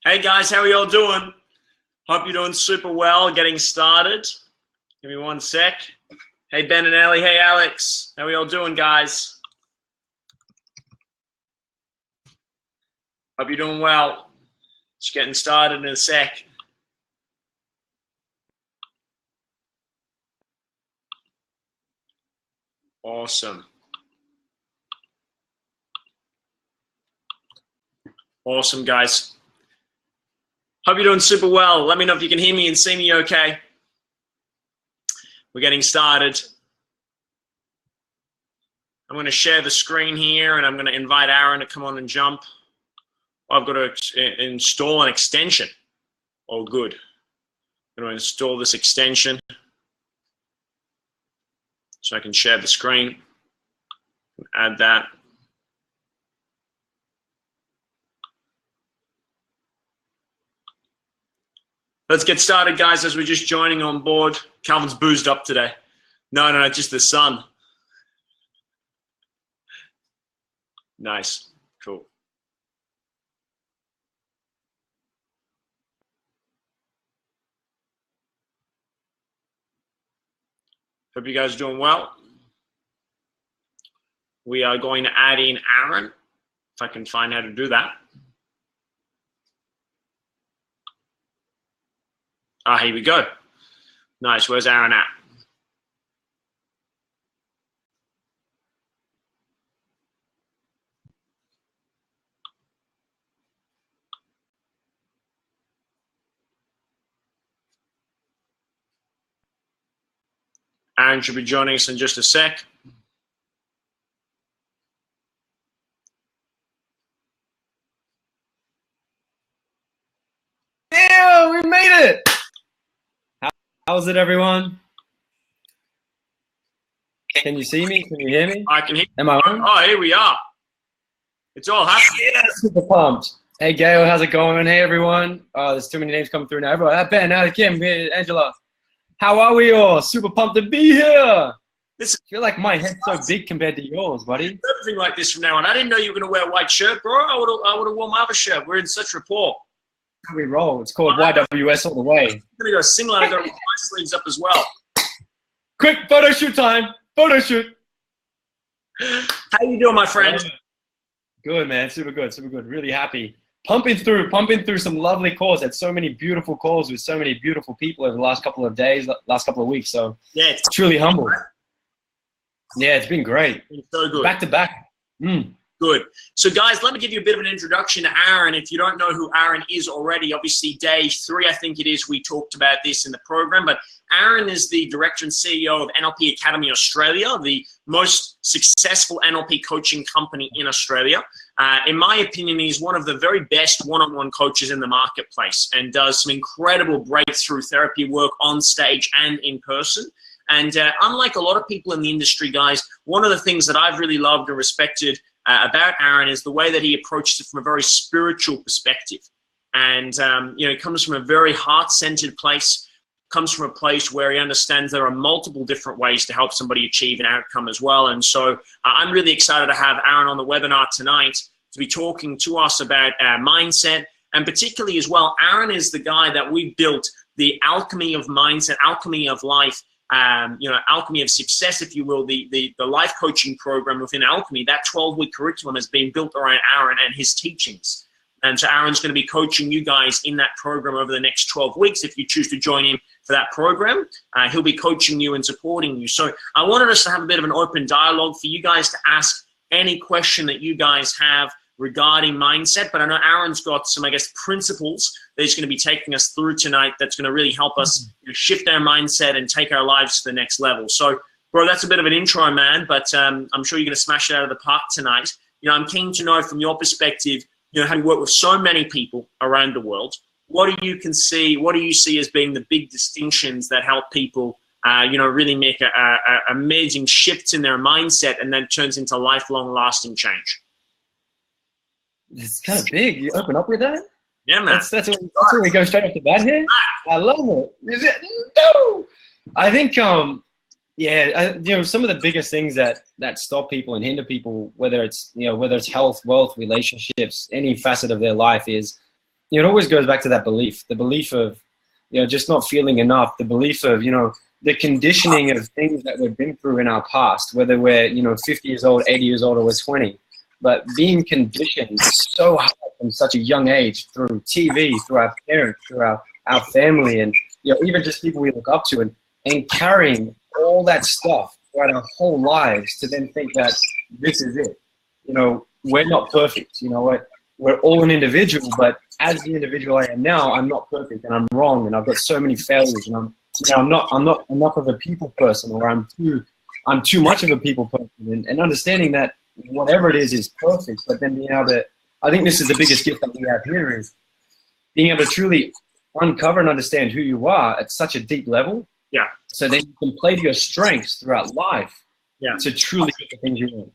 Hey guys, how are y'all doing? Hope you're doing super well, getting started. Give me one sec. Hey Ben and Ellie, hey Alex. How are y'all doing, guys? Hope you're doing well. Just getting started in a sec. Awesome. Awesome, guys. Hope you're doing super well. Let me know if you can hear me and see me okay. We're getting started. I'm going to share the screen here, and I'm going to invite Aaron to come on and jump. I've got to install an extension. Oh, good. I'm going to install this extension so I can share the screen. Add that. Let's get started, guys, as we're just joining on board. Calvin's boozed up today. No, just the sun. Nice. Cool. Hope you guys are doing well. We are going to add in Aaron, if I can find how to do that. Ah, here we go. Nice. Where's Aaron at? Aaron should be joining us in just a sec. Yeah, we made it. How's it, everyone? Can you see me? Can you hear me? I can hear you. Am I on? Oh, here we are. It's all happening. Yeah, super pumped. Hey, Gail, how's it going? Hey, everyone. There's too many names coming through now. Everyone, Ben, Kim, Angela. How are we all? Super pumped to be here. I feel like my head's so big compared to yours, buddy. Everything like this from now on. I didn't know you were going to wear a white shirt, bro. I would have worn my other shirt. We're in such rapport. How we roll. It's called YWS all the way. I'm going to go single. I got to roll my sleeves up as well. Quick photo shoot time. Photo shoot. How you doing, my friend? Good, man. Super good. Super good. Really happy. Pumping through some lovely calls. Had so many beautiful calls with so many beautiful people over the last couple of days, last couple of weeks. So yeah, it's truly humble. Yeah, it's been great. It's so good. Back to back. Good. So, guys, let me give you a bit of an introduction to Aaron. If you don't know who Aaron is already, obviously day 3, I think it is, we talked about this in the program. But Aaron is the director and CEO of NLP Academy Australia, the most successful NLP coaching company in Australia. In my opinion, he's one of the very best one-on-one coaches in the marketplace and does some incredible breakthrough therapy work on stage and in person. And unlike a lot of people in the industry, guys, one of the things that I've really loved and respected about Aaron is the way that he approached it from a very spiritual perspective. And, he comes from a very heart-centered place, comes from a place where he understands there are multiple different ways to help somebody achieve an outcome as well. And so I'm really excited to have Aaron on the webinar tonight to be talking to us about mindset. And particularly as well, Aaron is the guy that we built the Alchemy of Mindset, Alchemy of Life, Alchemy of Success, if you will, the life coaching program within Alchemy. That 12-week curriculum has been built around Aaron and his teachings. And so Aaron's going to be coaching you guys in that program over the next 12 weeks. If you choose to join him for that program, he'll be coaching you and supporting you. So I wanted us to have a bit of an open dialogue for you guys to ask any question that you guys have regarding mindset. But I know Aaron's got some, principles that he's going to be taking us through tonight that's going to really help us shift our mindset and take our lives to the next level. So, bro, that's a bit of an intro, man, but I'm sure you're going to smash it out of the park tonight. I'm keen to know from your perspective, having worked with so many people around the world, what do you see as being the big distinctions that help people, really make amazing shifts in their mindset and then turns into lifelong lasting change? It's kind of big. You open up with that? Yeah, man. That's where we go straight off the bat here. I love it. Is it? No. I think, some of the biggest things that stop people and hinder people, whether it's health, wealth, relationships, any facet of their life, is, it always goes back to that belief, the belief of, just not feeling enough, the belief of, the conditioning of things that we've been through in our past, whether we're, 50 years old, 80 years old, or we're 20, but being conditioned so hard from such a young age through TV, through our parents, through our family, and, even just people we look up to, and carrying all that stuff throughout our whole lives to then think that this is it. We're not perfect. We're all an individual, but as the individual I am now, I'm not perfect, and I'm wrong, and I've got so many failures, and I'm not enough of a people person, or I'm too much of a people person, and understanding that whatever it is perfect, but then being able to, I think this is the biggest gift that we have here, is being able to truly uncover and understand who you are at such a deep level. Yeah. So then you can play to your strengths throughout life. Yeah. To truly get the things you want.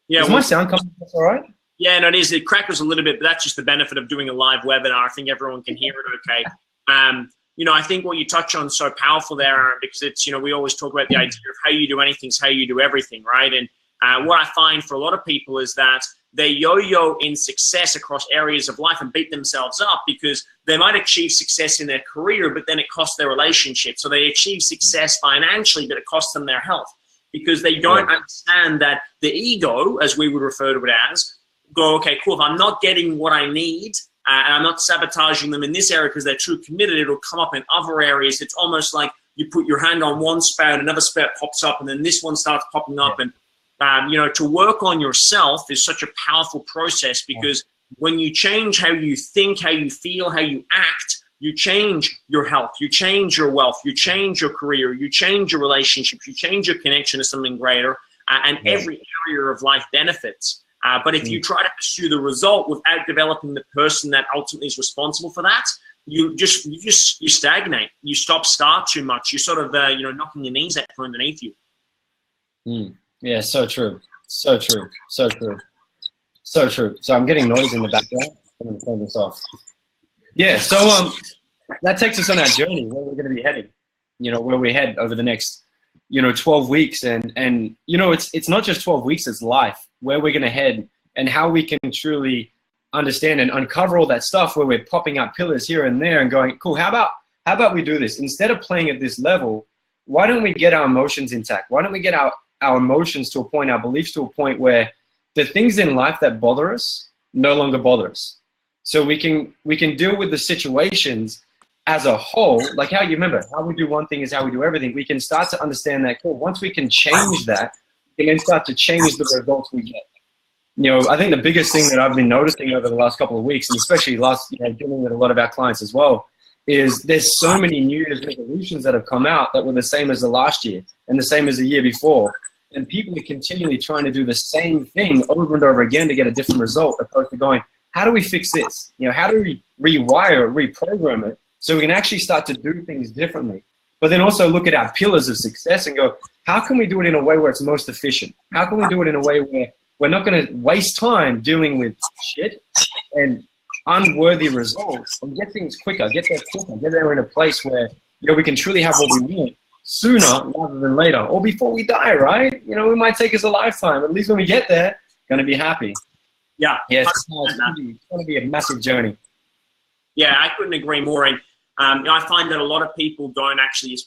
Yeah. Does my sound come across all right? Yeah, no, it is. It crackles a little bit, but that's just the benefit of doing a live webinar. I think everyone can hear it okay. I think what you touch on is so powerful there, Aaron, because it's, we always talk about the idea of how you do anything is how you do everything, right? And what I find for a lot of people is that they yo-yo in success across areas of life and beat themselves up because they might achieve success in their career, but then it costs their relationship. So they achieve success financially, but it costs them their health because they don't understand that the ego, as we would refer to it as, go, okay, cool, if I'm not getting what I need and I'm not sabotaging them in this area because they're too committed, it'll come up in other areas. It's almost like you put your hand on one spout, another spout pops up, and then this one starts popping up. And, to work on yourself is such a powerful process because when you change how you think, how you feel, how you act, you change your health, you change your wealth, you change your career, you change your relationships, you change your connection to something greater, and every area of life benefits. But if you try to pursue the result without developing the person that ultimately is responsible for that, you stagnate. You start too much. You sort of knocking your knees out from underneath you. Yeah, so true. So true. So true. So true. So I'm getting noise in the background. I'm going to turn this off. Yeah, so that takes us on our journey, where we're going to be heading, where we head over the next, 12 weeks. And it's not just 12 weeks, it's life, where we're going to head and how we can truly understand and uncover all that stuff where we're popping up pillars here and there and going, cool, how about we do this? Instead of playing at this level, why don't we get our emotions intact? Why don't we get our emotions to a point, our beliefs to a point where the things in life that bother us no longer bother us. So we can deal with the situations as a whole, like how you remember, how we do one thing is how we do everything. We can start to understand that, cool, once we can change that, we can then start to change the results we get. I think the biggest thing that I've been noticing over the last couple of weeks, and especially dealing with a lot of our clients as well, is there's so many New Year's resolutions that have come out that were the same as the last year and the same as the year before. And people are continually trying to do the same thing over and over again to get a different result, opposed to going, how do we fix this? How do we rewire, reprogram it so we can actually start to do things differently? But then also look at our pillars of success and go, how can we do it in a way where it's most efficient? How can we do it in a way where we're not going to waste time dealing with shit and unworthy results and get things quicker, get there in a place where we can truly have what we want sooner rather than later, or before we die, right? It might take us a lifetime. At least when we get there, going to be happy. Yeah, it's going to be a massive journey. Yeah, I couldn't agree more. And I find that a lot of people don't actually.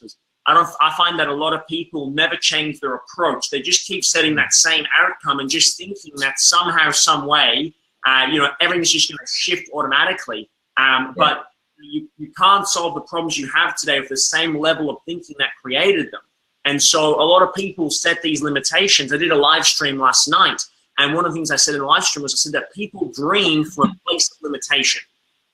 I find that a lot of people never change their approach. They just keep setting that same outcome and just thinking that somehow, some way, everything's just going to shift automatically. But you can't solve the problems you have today with the same level of thinking that created them. And so a lot of people set these limitations. I did a live stream last night, and one of the things I said in the live stream was I said that people dream from a place of limitation.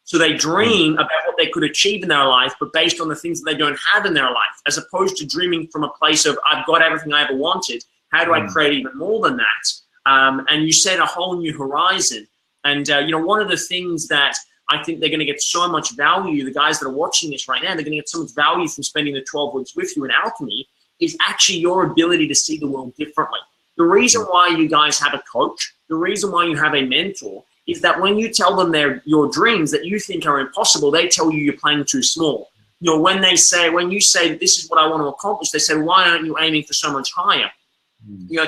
So they dream about what they could achieve in their life, but based on the things that they don't have in their life, as opposed to dreaming from a place of, I've got everything I ever wanted. How do I create even more than that? And you set a whole new horizon. And, one of the things that I think they're going to get so much value, the guys that are watching this right now, they're going to get so much value from spending the 12 weeks with you in Alchemy, is actually your ability to see the world differently. The reason why you guys have a coach, the reason why you have a mentor, is that when you tell them your dreams that you think are impossible, they tell you you're playing too small. When you say this is what I want to accomplish, they say, why aren't you aiming for so much higher?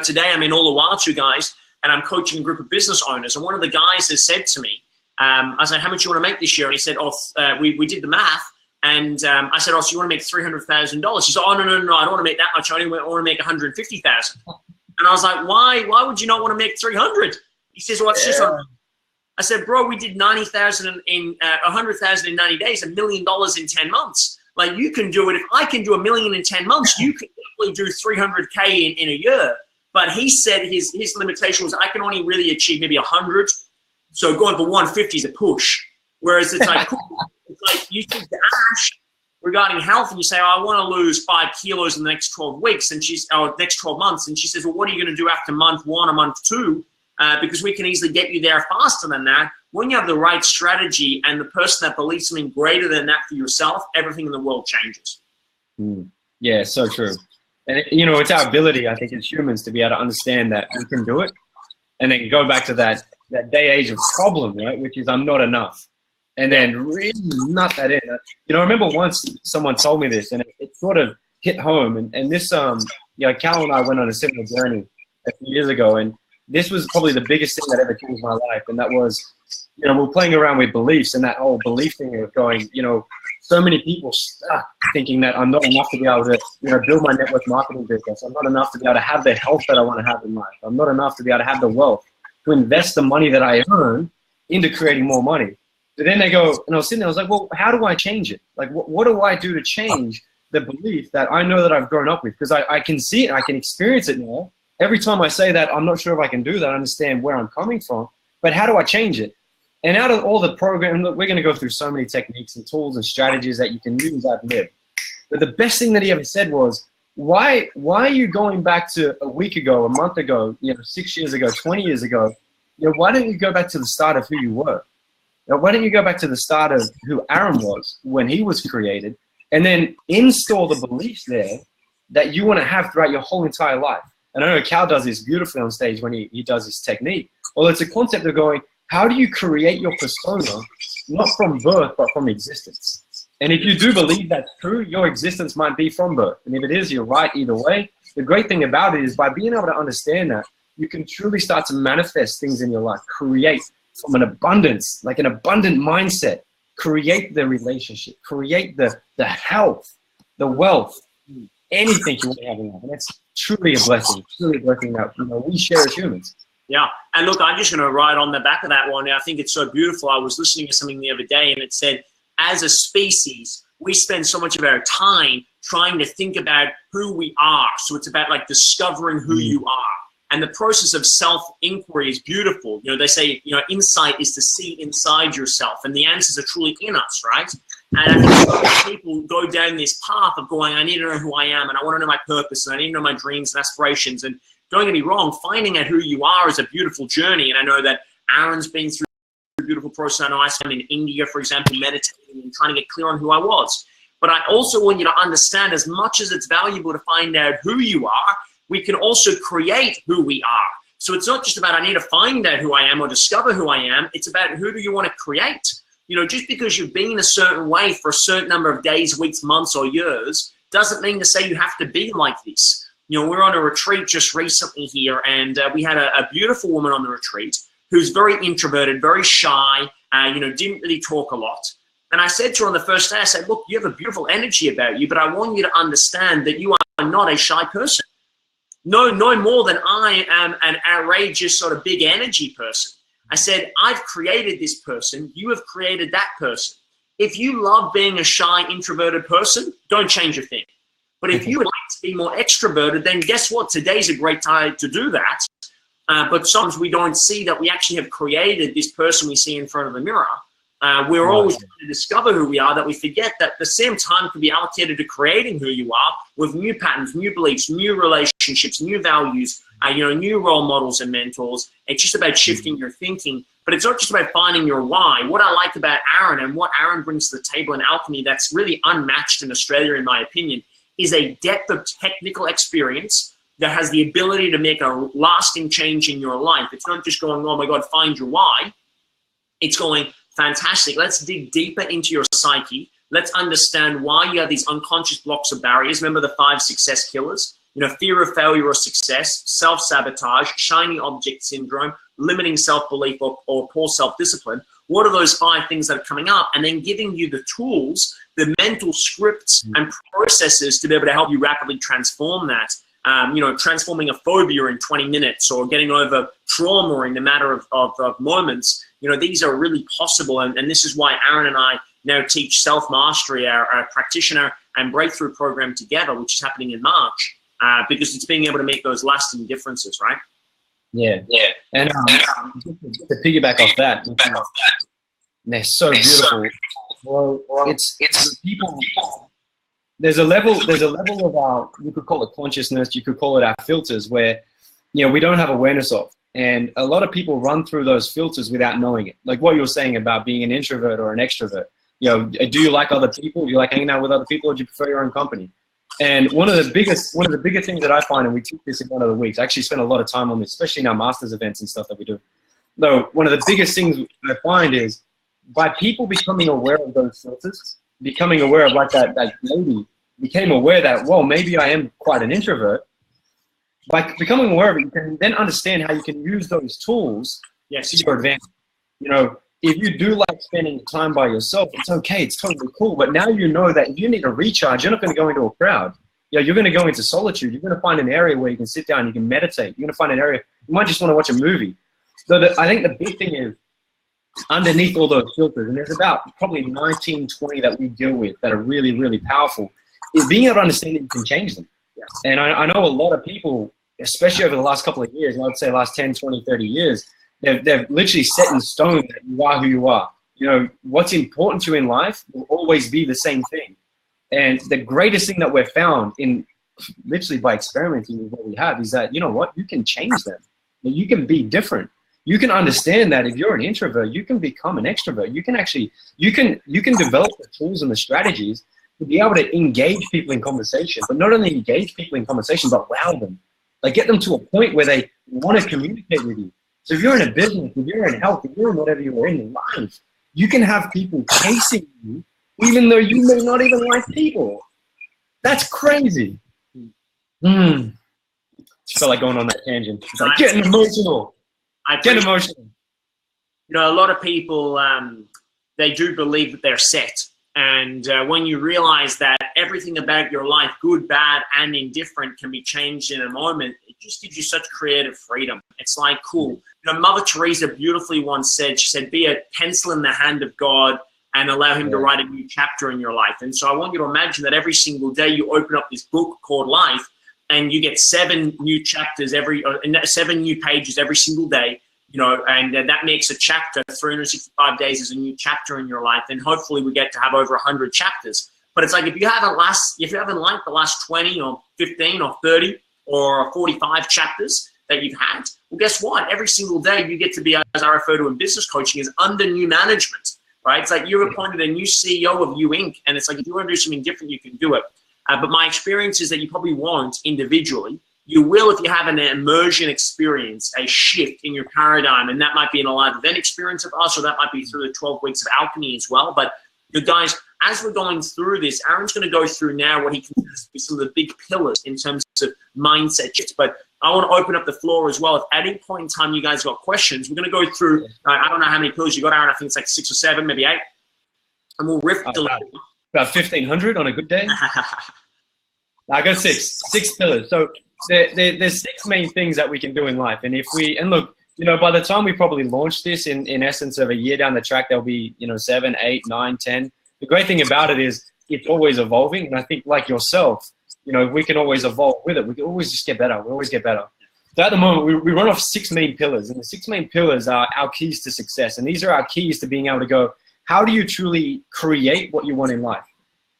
Today I'm in all the wild, you guys, and I'm coaching a group of business owners, and one of the guys has said to me, I said, how much you want to make this year? And he said, we did the math. And I said, oh, so you want to make $300,000? He said, oh, no, I don't want to make that much. I only want to make $150,000. And I was like, why would you not want to make 300? He says, well, it's just on. I said, bro, we did 90,000 in 100,000 in 90 days, $1 million in 10 months. Like, you can do it. If I can do $1 million in 10 months, you can definitely do 300K in a year. But he said his limitation was, I can only really achieve maybe 100. So going for 150 is a push. Whereas it's like, it's like you speak to Ash regarding health and you say, oh, I want to lose 5 kilos in the next 12 weeks and next 12 months. And she says, well, what are you going to do after month 1 or month 2? Because we can easily get you there faster than that. When you have the right strategy and the person that believes something greater than that for yourself, everything in the world changes. Yeah, so true. And, it's our ability, I think, as humans to be able to understand that we can do it. And then go back to that day age of problem, right? Which is, I'm not enough. And then really nut that in. I remember once someone told me this and it sort of hit home. And this, Cal and I went on a similar journey a few years ago. And this was probably the biggest thing that ever changed my life. And that was, we're playing around with beliefs and that whole belief thing of going, so many people stuck thinking that I'm not enough to be able to, build my network marketing business. I'm not enough to be able to have the health that I want to have in life. I'm not enough to be able to have the wealth to invest the money that I earn into creating more money. But then they go, and I was sitting there, I was like, well, how do I change it? Like, what do I do to change the belief that I know that I've grown up with? Because I can see it, I can experience it now. Every time I say that, I'm not sure if I can do that, I understand where I'm coming from, but how do I change it? And out of all the program, look, we're going to go through so many techniques and tools and strategies that you can use I've lived. But the best thing that he ever said was, why are you going back to a week ago, a month ago, 6 years ago, 20 years ago? Why don't you go back to the start of who you were? Why don't you go back to the start of who Aaron was when he was created and then install the beliefs there that you want to have throughout your whole entire life? And I know Cal does this beautifully on stage when he does his technique. Well, it's a concept of going, how do you create your persona, not from birth, but from existence? And if you do believe that's true, your existence might be from birth. And if it is, you're right either way. The great thing about it is by being able to understand that, you can truly start to manifest things in your life, create from an abundance, like an abundant mindset, create the relationship, create the health, the wealth, anything you want to have in life. And that's truly a blessing that we share as humans. Yeah, and look, I'm just going to ride on the back of that one. I think it's so beautiful. I was listening to something the other day, and it said, as a species, we spend so much of our time trying to think about who we are. So it's about like discovering who you are. And the process of self-inquiry is beautiful. They say, insight is to see inside yourself, and the answers are truly in us, right? And I think people go down this path of going, I need to know who I am, and I want to know my purpose, and I need to know my dreams and aspirations. And don't get me wrong, finding out who you are is a beautiful journey. And I know that Aaron's been through a beautiful process. I know I spent in India, for example, meditating and trying to get clear on who I was. But I also want you to understand, as much as it's valuable to find out who you are, we can also create who we are. So it's not just about I need to find out who I am or discover who I am. It's about who do you want to create. Just because you've been a certain way for a certain number of days, weeks, months, or years doesn't mean to say you have to be like this. We're on a retreat just recently here, and we had a beautiful woman on the retreat who's very introverted, very shy, didn't really talk a lot. And I said to her on the first day, I said, look, you have a beautiful energy about you, but I want you to understand that you are not a shy person. No more than I am an outrageous sort of big energy person. I said, I've created this person. You have created that person. If you love being a shy, introverted person, don't change a thing. But if you would like to be more extroverted, then guess what? Today's a great time to do that. But sometimes we don't see that we actually have created this person we see in front of the mirror. We're always trying to discover who we are, that we forget that the same time can be allocated to creating who you are with new patterns, new beliefs, new relationships, new values, new role models and mentors. It's just about shifting your thinking, but it's not just about finding your why. What I like about Aaron and what Aaron brings to the table in Alchemy that's really unmatched in Australia, in my opinion, is a depth of technical experience that has the ability to make a lasting change in your life. It's not just going, oh my God, find your why. It's going, fantastic, let's dig deeper into your psyche. Let's understand why you have these unconscious blocks or barriers. Remember the 5 success killers? Fear of failure or success, self-sabotage, shiny object syndrome, limiting self-belief or poor self-discipline. what are those 5 things that are coming up, and then giving you the tools, the mental scripts and processes to be able to help you rapidly transform that. You know, transforming a phobia in 20 minutes or getting over trauma in a matter of moments. You know, these are really possible. And this is why Aaron and I now teach Self-Mastery, our practitioner and breakthrough program together, which is happening in March, because it's being able to make those lasting differences, right? Yeah. And just to piggyback off that, they're so beautiful. Well, it's people. There's a level of our, you could call it consciousness, you could call it our filters, where, you know, we don't have awareness of. And a lot of people run through those filters without knowing it. Like what you were saying about being an introvert or an extrovert. You know, do you like other people? Do you like hanging out with other people, or do you prefer your own company? And one of the biggest things that I find, and we teach this in one of the weeks, I actually spend a lot of time on this, especially in our masters events and stuff that we do. Though one of the biggest things I find is by people becoming aware of those filters, becoming aware of, like that lady became aware that, well, maybe I am quite an introvert. By becoming aware of it, you can then understand how you can use those tools to your advantage. You know, if you do like spending time by yourself, it's okay, it's totally cool. But now you know that if you need to recharge, you're not going to go into a crowd. You know, you're going to go into solitude. You're going to find an area where you can sit down, you can meditate. You're going to find an area, you might just want to watch a movie. So I think the big thing is, underneath all those filters, and there's about probably 19, 20 that we deal with that are really, really powerful, is being able to understand that you can change them. And I know a lot of people, especially over the last couple of years, and I'd say last 10, 20, 30 years, they've literally set in stone that you are who you are. You know, what's important to you in life will always be the same thing. And the greatest thing that we've found in literally by experimenting with what we have is that, you know what, you can change them. You can be different. You can understand that if you're an introvert, you can become an extrovert. You can actually, you can develop the tools and the strategies to be able to engage people in conversation, but not only engage people in conversation, but wow them. Like get them to a point where they want to communicate with you. So if you're in a business, if you're in health, if you're in whatever you're in life, you can have people chasing you, even though you may not even like people. That's crazy. Just felt like going on that tangent. It's like getting emotional. Get emotional. You know, a lot of people, they do believe that they're set. And when you realize that everything about your life, good, bad, and indifferent, can be changed in a moment, it just gives you such creative freedom. It's like, cool. You know, Mother Teresa beautifully once said, she said, be a pencil in the hand of God and allow him to write a new chapter in your life. And so I want you to imagine that every single day you open up this book called life, and you get 7 new chapters 7 new pages every single day, you know, and that makes a chapter. 365 days is a new chapter in your life, and hopefully we get to have over 100 chapters. But it's like if you haven't liked the last 20 or 15 or 30 or 45 chapters that you've had, well, guess what? Every single day you get to be, as I refer to in business coaching, is under new management, right? It's like you've appointed a new CEO of You Inc., and it's like if you want to do something different, you can do it. But my experience is that you probably won't individually. You will if you have an immersion experience, a shift in your paradigm, and that might be in a live event experience of us, or that might be through the 12 weeks of alchemy as well. But you guys, as we're going through this, Aaron's going to go through now what he considers to be some of the big pillars in terms of mindset shifts. But I want to open up the floor as well. If at any point in time you guys got questions, we're going to go through, I don't know how many pillars you got, Aaron. I think it's like 6 or 7, maybe 8. And we'll riff a little bit. About 1,500 on a good day. I got 6 pillars. So there's 6 main things that we can do in life. And if we, and look, you know, by the time we probably launch this in essence of a year down the track, there'll be, you know, 7, 8, 9, 10. The great thing about it is it's always evolving. And I think like yourself, you know, we can always evolve with it. We can always just get better. We always get better. So at the moment, we run off 6 main pillars. And the 6 main pillars are our keys to success. And these are our keys to being able to go, how do you truly create what you want in life?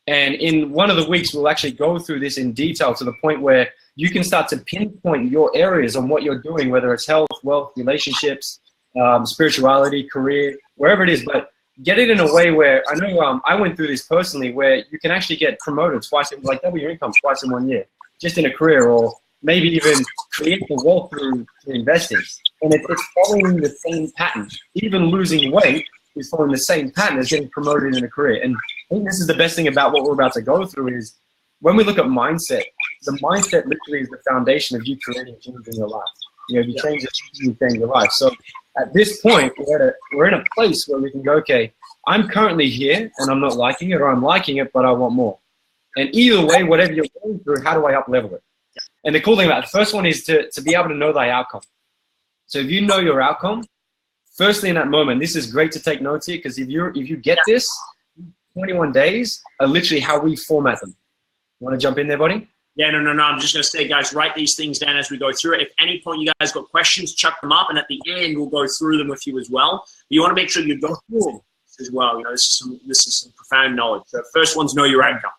And in one of the weeks, we'll actually go through this in detail to the point where you can start to pinpoint your areas on what you're doing, whether it's health, wealth, relationships, spirituality, career, wherever it is. But get it in a way where, I know I went through this personally, where you can actually get promoted twice, like double your income twice in 1 year, just in a career, or maybe even create the wealth through investing. And it's following the same pattern. Even losing weight is following the same pattern as getting promoted in a career. And I think this is the best thing about what we're about to go through is when we look at mindset, the mindset literally is the foundation of you creating change in your life. You know, you change it, you change your life. So at this point, we're in a place where we can go, okay, I'm currently here and I'm not liking it, or I'm liking it, but I want more. And either way, whatever you're going through, how do I up-level it? And the cool thing about it, the first one is to be able to know thy outcome. So if you know your outcome, firstly in that moment, this is great to take notes here, because if you get this, 21 days are literally how we format them. You want to jump in there, buddy? Yeah, no. I'm just going to say, guys, write these things down as we go through it. If any point you guys got questions, chuck them up, and at the end, we'll go through them with you as well. But you want to make sure you go through them as well. You know, this is some profound knowledge. So first one's know your outcome.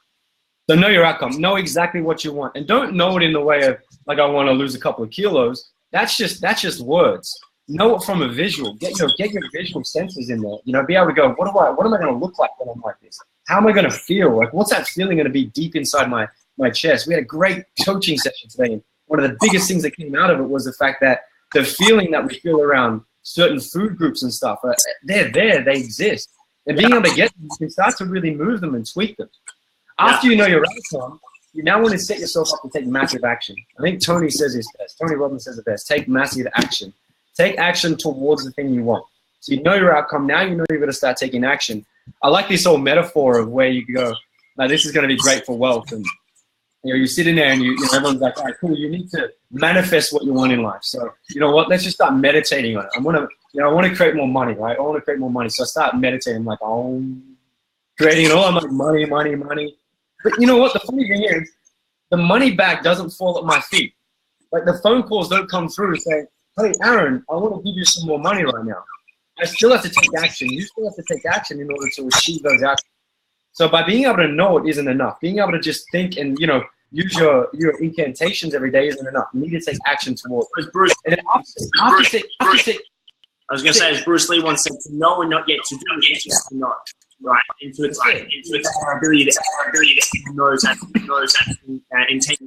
So know your outcome. Know exactly what you want, and don't know it in the way of like, I want to lose a couple of kilos. That's just words. Know it from a visual. Get your visual senses in there. You know, be able to go, what am I going to look like when I'm like this? How am I going to feel? Like, what's that feeling going to be deep inside my chest? We had a great coaching session today, and one of the biggest things that came out of it was the fact that the feeling that we feel around certain food groups and stuff, they're there, they exist. And being able to get them, you can start to really move them and tweak them. After you know your outcome, you now want to set yourself up to take massive action. I think Tony says this best. Tony Robbins says it best. Take massive action. Take action towards the thing you want. So you know your outcome. Now you know you're going to start taking action. I like this whole metaphor of where you go, now this is going to be great for wealth. And you know, you're sitting there and you know, everyone's like, all right, cool, you need to manifest what you want in life. So you know what, let's just start meditating on it. I want to create more money, right? I want to create more money. So I start meditating, I'm like, oh, creating it all. I'm like, money. But you know what? The funny thing is, the money bag doesn't fall at my feet. Like the phone calls don't come through saying, hey, Aaron, I want to give you some more money right now. I still have to take action. You still have to take action in order to achieve those actions. So by being able to know it isn't enough. Being able to just think and, you know, use your incantations every day isn't enough. You need to take action towards it. And then I was going to say, as Bruce Lee once said, to know and not yet to do, it's just to know. Right, into its our ability to know that intention.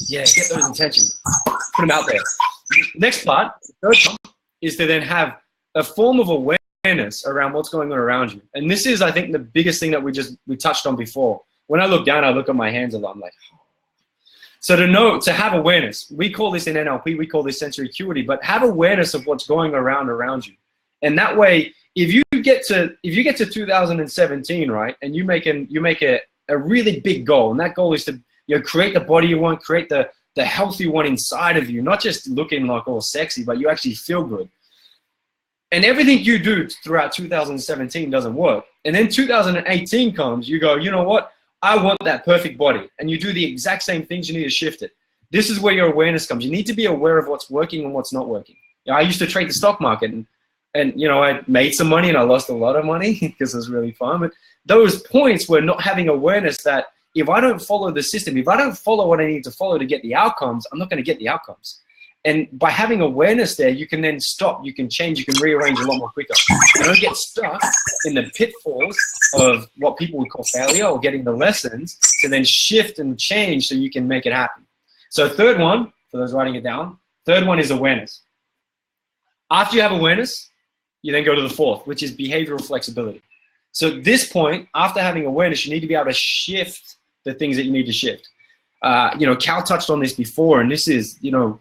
Yeah, get those intentions. Put them out there. Next part, the third part, is to then have a form of awareness around what's going on around you. And this is, I think, the biggest thing that we touched on before. When I look down, I look at my hands a lot. I'm like, so to have awareness, we call this in NLP, we call this sensory acuity, but have awareness of what's going around you. And that way, if you get to 2017, right, and you make a really big goal, and that goal is to, you know, create the body you want, create the healthy one inside of you, not just looking like all sexy, but you actually feel good. And everything you do throughout 2017 doesn't work. And then 2018 comes, you go, you know what? I want that perfect body. And you do the exact same things, you need to shift it. This is where your awareness comes. You need to be aware of what's working and what's not working. You know, I used to trade the stock market, and you know, I made some money and I lost a lot of money because it was really fun. But those points were not having awareness that if I don't follow the system, if I don't follow what I need to follow to get the outcomes, I'm not going to get the outcomes. And by having awareness there, you can then stop, you can change, you can rearrange a lot more quicker. You don't get stuck in the pitfalls of what people would call failure, or getting the lessons to then shift and change so you can make it happen. So third one, for those writing it down, third one is awareness. After you have awareness, you then go to the fourth, which is behavioral flexibility. So at this point, after having awareness, you need to be able to shift the things that you need to shift. You know, Cal touched on this before, and this is, you know,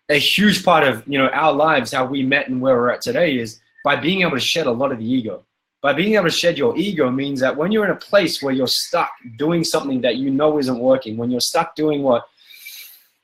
a huge part of, you know, our lives, how we met and where we're at today, is by being able to shed a lot of the ego. By being able to shed your ego means that when you're in a place where you're stuck doing something that you know isn't working, when you're stuck doing what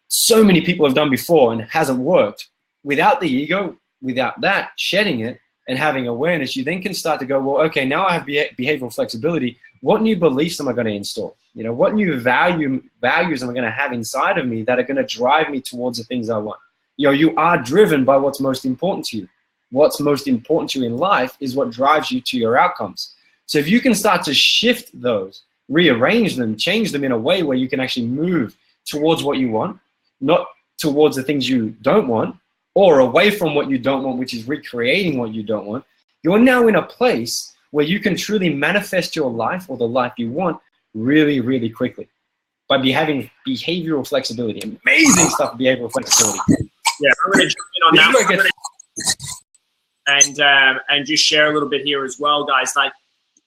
so many people have done before and it hasn't worked, without the ego, without that, shedding it and having awareness, you then can start to go, well, okay, now I have behavioral flexibility. What new beliefs am I going to install? You know, what new values am I going to have inside of me that are going to drive me towards the things I want? You know, you are driven by what's most important to you. What's most important to you in life is what drives you to your outcomes. So if you can start to shift those, rearrange them, change them in a way where you can actually move towards what you want, not towards the things you don't want, or away from what you don't want, which is recreating what you don't want, you're now in a place where you can truly manifest your life, or the life you want, really, really quickly by having behavioral flexibility. Amazing stuff, behavioral flexibility. Yeah, I'm going to jump in on that and just share a little bit here as well, guys. Like,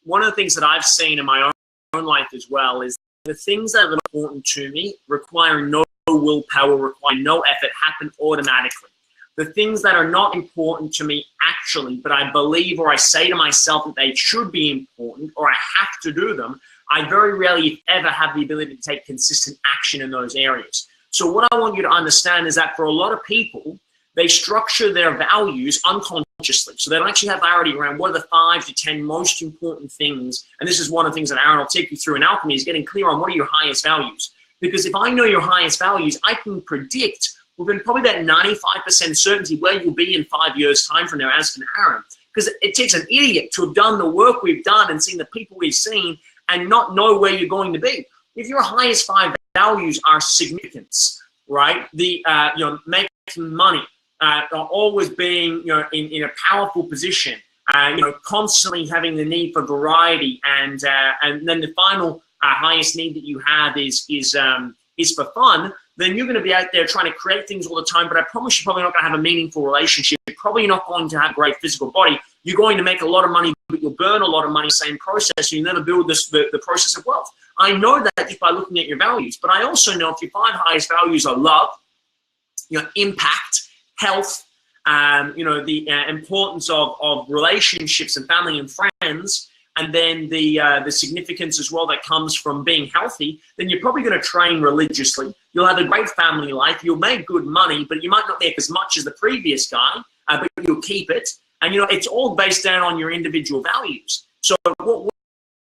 one of the things that I've seen in my own life as well is the things that are important to me require no willpower, require no effort, happen automatically. The things that are not important to me actually, but I believe or I say to myself that they should be important or I have to do them, I very rarely, if ever, have the ability to take consistent action in those areas. So what I want you to understand is that for a lot of people, they structure their values unconsciously. So they don't actually have clarity around what are the 5 to 10 most important things. And this is one of the things that Aaron will take you through in Alchemy, is getting clear on what are your highest values. Because if I know your highest values, I can predict within probably that 95% certainty where you'll be in 5 years' time from now, as can Aaron. Because it takes an idiot to have done the work we've done and seen the people we've seen and not know where you're going to be. If your highest 5 values are significance, right? Making money, always being, in a powerful position, constantly having the need for variety, and then the final highest need that you have is for fun. Then you're going to be out there trying to create things all the time. But I promise you're probably not going to have a meaningful relationship. You're probably not going to have a great physical body. You're going to make a lot of money, but you'll burn a lot of money, same process. You never build the process of wealth. I know that just by looking at your values. But I also know if your 5 highest values are love, impact, health, the importance of relationships and family and friends, and then the significance as well that comes from being healthy, then you're probably going to train religiously. You'll have a great family life. You'll make good money, but you might not make as much as the previous guy, but you'll keep it. And, it's all based down on your individual values. So what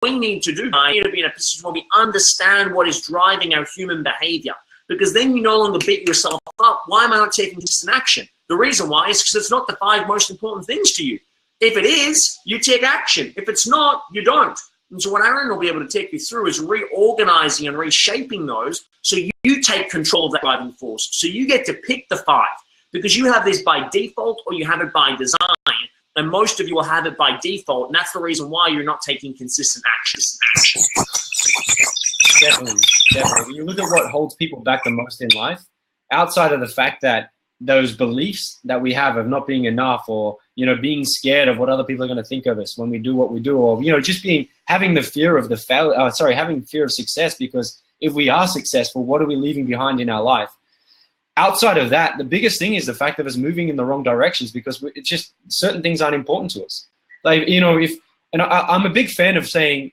we need to do, we need to be in a position where we understand what is driving our human behavior, because then you no longer beat yourself up. Why am I not taking consistent action? The reason why is because it's not the 5 most important things to you. If it is, you take action. If it's not, you don't. And so what Aaron will be able to take you through is reorganizing and reshaping those so you take control of that driving force. So you get to pick the 5 because you have this by default or you have it by design. And most of you will have it by default. And that's the reason why you're not taking consistent actions. Definitely. When you look at what holds people back the most in life, outside of the fact that those beliefs that we have of not being enough, or being scared of what other people are going to think of us when we do what we do, or just having the fear of having fear of success, because if we are successful, what are we leaving behind in our life? Outside of that, the biggest thing is the fact of us moving in the wrong directions, because it's just certain things aren't important to us. I'm a big fan of saying,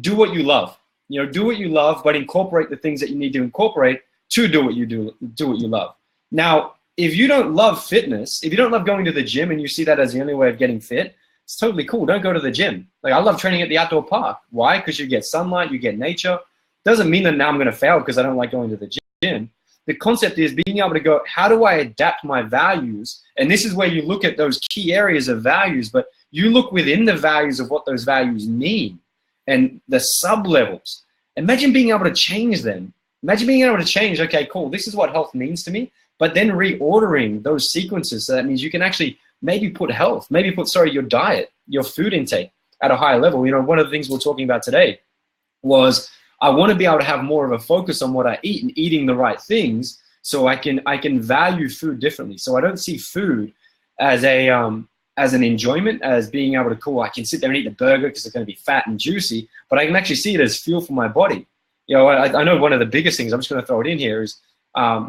do what you love. Do what you love, but incorporate the things that you need to incorporate to do what you love. Now, if you don't love fitness, if you don't love going to the gym and you see that as the only way of getting fit, it's totally cool. Don't go to the gym. I love training at the outdoor park. Why? Because you get sunlight, you get nature. Doesn't mean that now I'm going to fail because I don't like going to the gym. The concept is being able to go, how do I adapt my values? And this is where you look at those key areas of values, but you look within the values of what those values mean and the sub-levels. Imagine being able to change them. Imagine being able to change, okay, cool, this is what health means to me, but then reordering those sequences. So that means you can actually maybe put health, your diet, your food intake at a higher level. One of the things we're talking about today was I want to be able to have more of a focus on what I eat and eating the right things, so I can value food differently. So I don't see food as an enjoyment, as being able to, cool, I can sit there and eat a burger because it's going to be fat and juicy, but I can actually see it as fuel for my body. I know one of the biggest things, I'm just going to throw it in here, is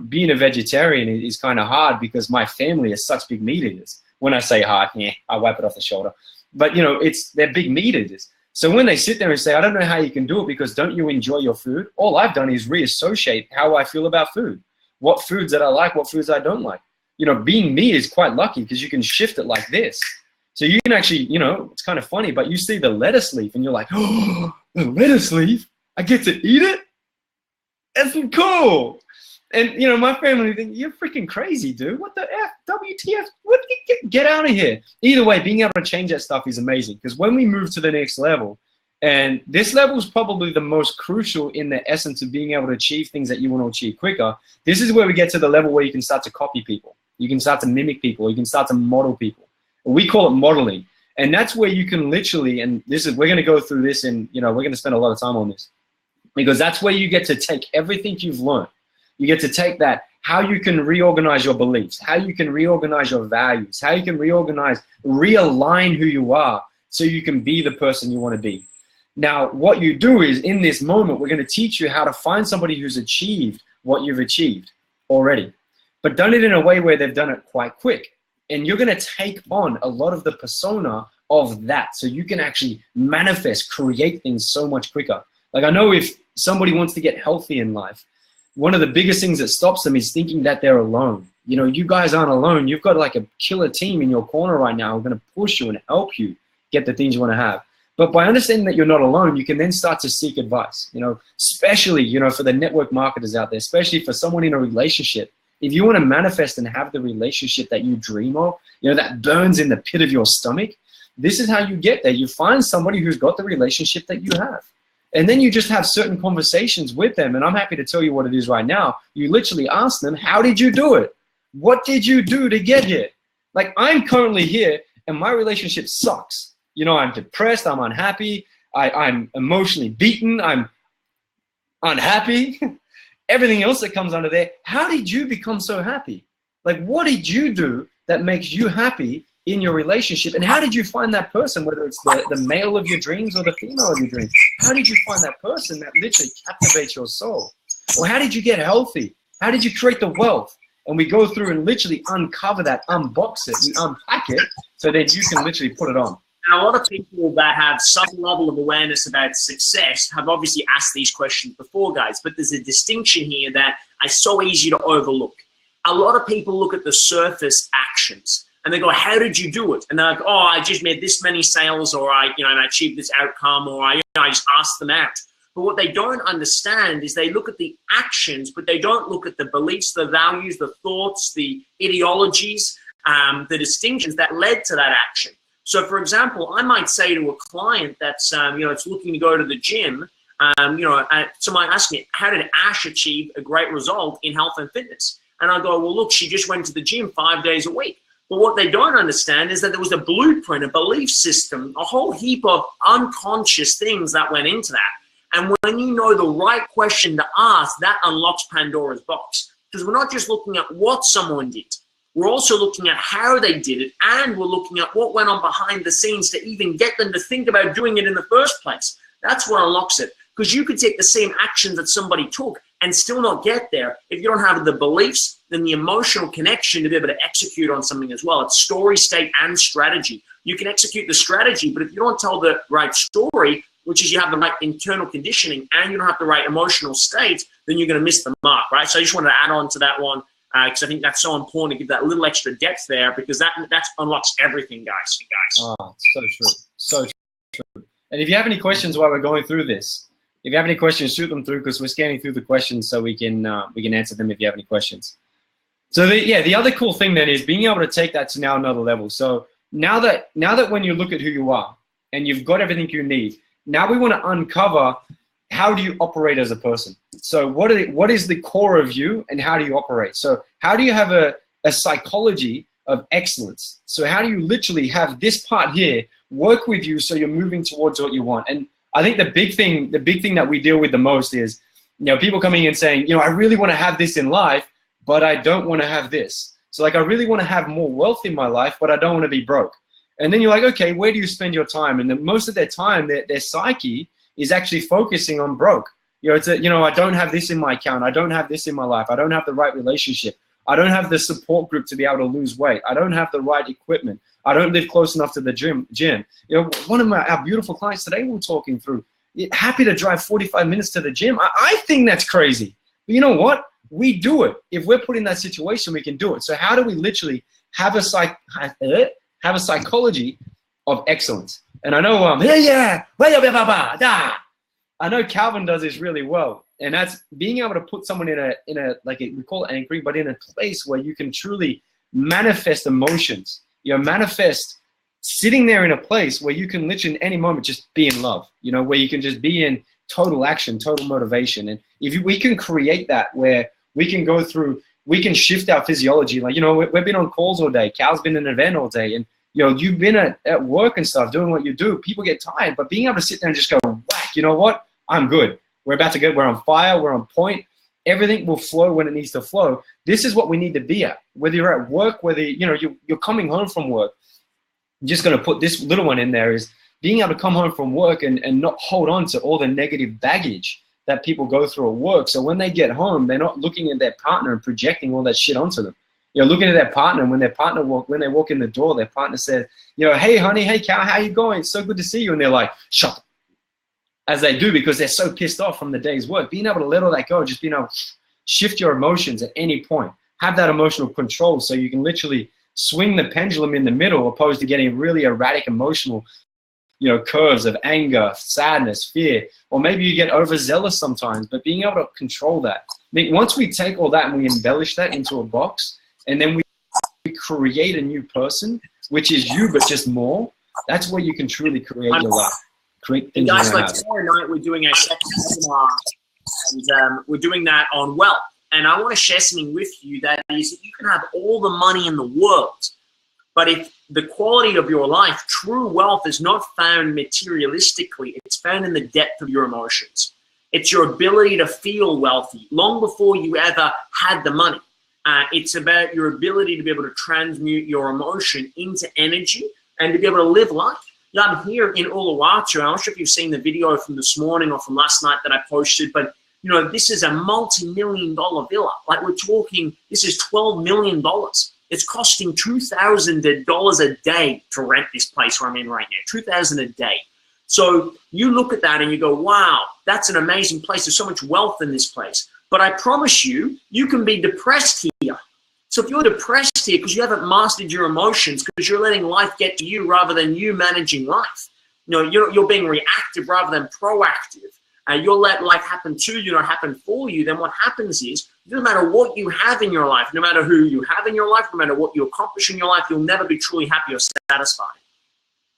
being a vegetarian is kind of hard because my family is such big meat eaters. When I say hard, I wipe it off the shoulder. But, they're big meat eaters. So when they sit there and say, I don't know how you can do it because don't you enjoy your food? All I've done is reassociate how I feel about food. What foods that I like, what foods I don't like. Being me is quite lucky because you can shift it like this. So you can actually, it's kind of funny, but you see the lettuce leaf and you're like, oh, the lettuce leaf? I get to eat it? That's cool. And, my family think, you're freaking crazy, dude. What the F? WTF? Get out of here. Either way, being able to change that stuff is amazing, because when we move to the next level, and this level is probably the most crucial in the essence of being able to achieve things that you want to achieve quicker, this is where we get to the level where you can start to copy people. You can start to mimic people. You can start to model people. We call it modeling. And that's where you can literally, and we're going to go through this, and we're going to spend a lot of time on this, because that's where you get to take everything you've learned. You get to take that, how you can reorganize your beliefs, how you can reorganize your values, how you can realign who you are so you can be the person you want to be. Now, what you do is, in this moment, we're going to teach you how to find somebody who's achieved what you've achieved. already, but done it in a way where they've done it quite quick. And you're going to take on a lot of the persona of that. So you can actually manifest, create things so much quicker. Like, I know if somebody wants to get healthy in life, one of the biggest things that stops them is thinking that they're alone. You know, you guys aren't alone. You've got like a killer team in your corner right now who are going to push you and help you get the things you want to have. But by understanding that you're not alone, you can then start to seek advice, you know, especially, you know, for the network marketers out there, especially for someone in a relationship. If you want to manifest and have the relationship that you dream of, you know, that burns in the pit of your stomach, this is how you get there. You find somebody who's got the relationship that you have. And then you just have certain conversations with them. And I'm happy to tell you what it is right now. You literally ask them, how did you do it? What did you do to get here? Like, I'm currently here and my relationship sucks. You know, I'm depressed, I'm unhappy, I'm emotionally beaten, I'm unhappy. Everything else that comes under there. How did you become so happy? Like, what did you do that makes you happy in your relationship? And how did you find that person, whether it's the male of your dreams or the female of your dreams? How did you find that person that literally captivates your soul? Or how did you get healthy? How did you create the wealth? And we go through and literally uncover that, unbox it, we unpack it, so then you can literally put it on. Now, a lot of people that have some level of awareness about success have obviously asked these questions before, guys, but there's a distinction here that is so easy to overlook. A lot of people look at the surface actions and they go, how did you do it? And they're like, oh, I just made this many sales, or I achieved this outcome, or I just asked them out. But what they don't understand is they look at the actions, but they don't look at the beliefs, the values, the thoughts, the ideologies, the distinctions that led to that action. So, for example, I might say to a client that's, it's looking to go to the gym, somebody asked me, how did Ash achieve a great result in health and fitness? And I go, well, look, she just went to the gym 5 days a week. But what they don't understand is that there was a blueprint, a belief system, a whole heap of unconscious things that went into that. And when you know the right question to ask, that unlocks Pandora's box. Because we're not just looking at what someone did. We're also looking at how they did it, and we're looking at what went on behind the scenes to even get them to think about doing it in the first place. That's what unlocks it. Because you could take the same actions that somebody took and still not get there if you don't have the beliefs, then the emotional connection to be able to execute on something as well. It's story, state, and strategy. You can execute the strategy, but if you don't tell the right story, which is you have the right internal conditioning and you don't have the right emotional state, then you're going to miss the mark, right? So I just wanted to add on to that one. Because I think that's so important to give that little extra depth there, because that unlocks everything, guys. Oh, so true. So true. And if you have any questions while we're going through this, if you have any questions, shoot them through, because we're scanning through the questions so we can answer them if you have any questions. So the other cool thing then is being able to take that to now another level. So now that when you look at who you are and you've got everything you need, now we want to uncover, how do you operate as a person? So what is the core of you and how do you operate? So how do you have a psychology of excellence? So how do you literally have this part here work with you so you're moving towards what you want? And I think the big thing that we deal with the most is, people coming in saying, I really want to have this in life, but I don't want to have this. So like, I really want to have more wealth in my life, but I don't want to be broke. And then you're like, okay, where do you spend your time? And then most of their time, their psyche is actually focusing on broke. I don't have this in my account. I don't have this in my life. I don't have the right relationship. I don't have the support group to be able to lose weight. I don't have the right equipment. I don't live close enough to the gym. One of our beautiful clients today we were talking through, happy to drive 45 minutes to the gym. I think that's crazy. But you know what? We do it. If we're put in that situation, we can do it. So how do we literally have a psychology of excellence? And I know, I know Calvin does this really well, and that's being able to put someone in a like we call it anchoring, but in a place where you can truly manifest emotions. Manifest sitting there in a place where you can literally in any moment just be in love. Where you can just be in total action, total motivation. And if we can create that, where we can go through, we can shift our physiology. Like we've been on calls all day. Cal's been in an event all day, and you've been at work and stuff, doing what you do. People get tired, but being able to sit there and just go, whack, you know what? I'm good. We're on fire. We're on point. Everything will flow when it needs to flow. This is what we need to be at. Whether you're at work, whether, you're coming home from work. I'm just going to put this little one in there, is being able to come home from work and not hold on to all the negative baggage that people go through at work. So when they get home, they're not looking at their partner and projecting all that shit onto them. You know, looking at their partner, and when they walk in the door, their partner says, you know, hey honey, hey cow, how you going? It's so good to see you. And they're like, shut up. As they do, because they're so pissed off from the day's work. Being able to let all that go, just being able to shift your emotions at any point, have that emotional control, so you can literally swing the pendulum in the middle, opposed to getting really erratic emotional, you know, curves of anger, sadness, fear, or maybe you get overzealous sometimes. But being able to control that. I mean, once we take all that and we embellish that into a box, and then we create a new person, which is you but just more, that's where you can truly create your life. Create things. Guys, like tomorrow night we're doing a second webinar, and we're doing that on wealth. And I want to share something with you, that is that you can have all the money in the world, but if the quality of your life, true wealth, is not found materialistically, it's found in the depth of your emotions. It's your ability to feel wealthy long before you ever had the money. It's about your ability to be able to transmute your emotion into energy and to be able to live life. Yeah, I'm here in Uluwatu. I'm not sure if you've seen the video from this morning or from last night that I posted, but you know, this is a multi-million-dollar villa. Like, we're talking, this is $12 million. It's costing $2,000 a day to rent this place where I'm in right now. $2,000 a day. So you look at that and you go, wow, that's an amazing place. There's so much wealth in this place. But I promise you, you can be depressed here. So if you're depressed here because you haven't mastered your emotions, because you're letting life get to you rather than you managing life, you know, you're being reactive rather than proactive. You'll let life happen to you, not happen for you. Then what happens is, no matter what you have in your life, no matter who you have in your life, no matter what you accomplish in your life, you'll never be truly happy or satisfied.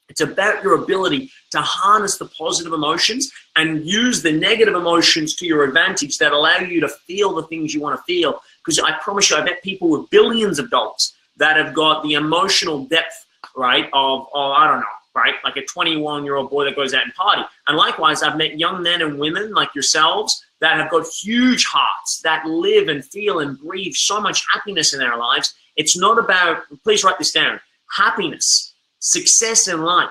It's about your ability to harness the positive emotions and use the negative emotions to your advantage that allow you to feel the things you want to feel. Because I promise you, I met people with billions of dollars that have got the emotional depth, right, of I don't know, right, like a 21-year-old boy that goes out and party. And likewise, I've met young men and women like yourselves that have got huge hearts, that live and feel and breathe so much happiness in their lives. It's not about, please write this down, happiness, success in life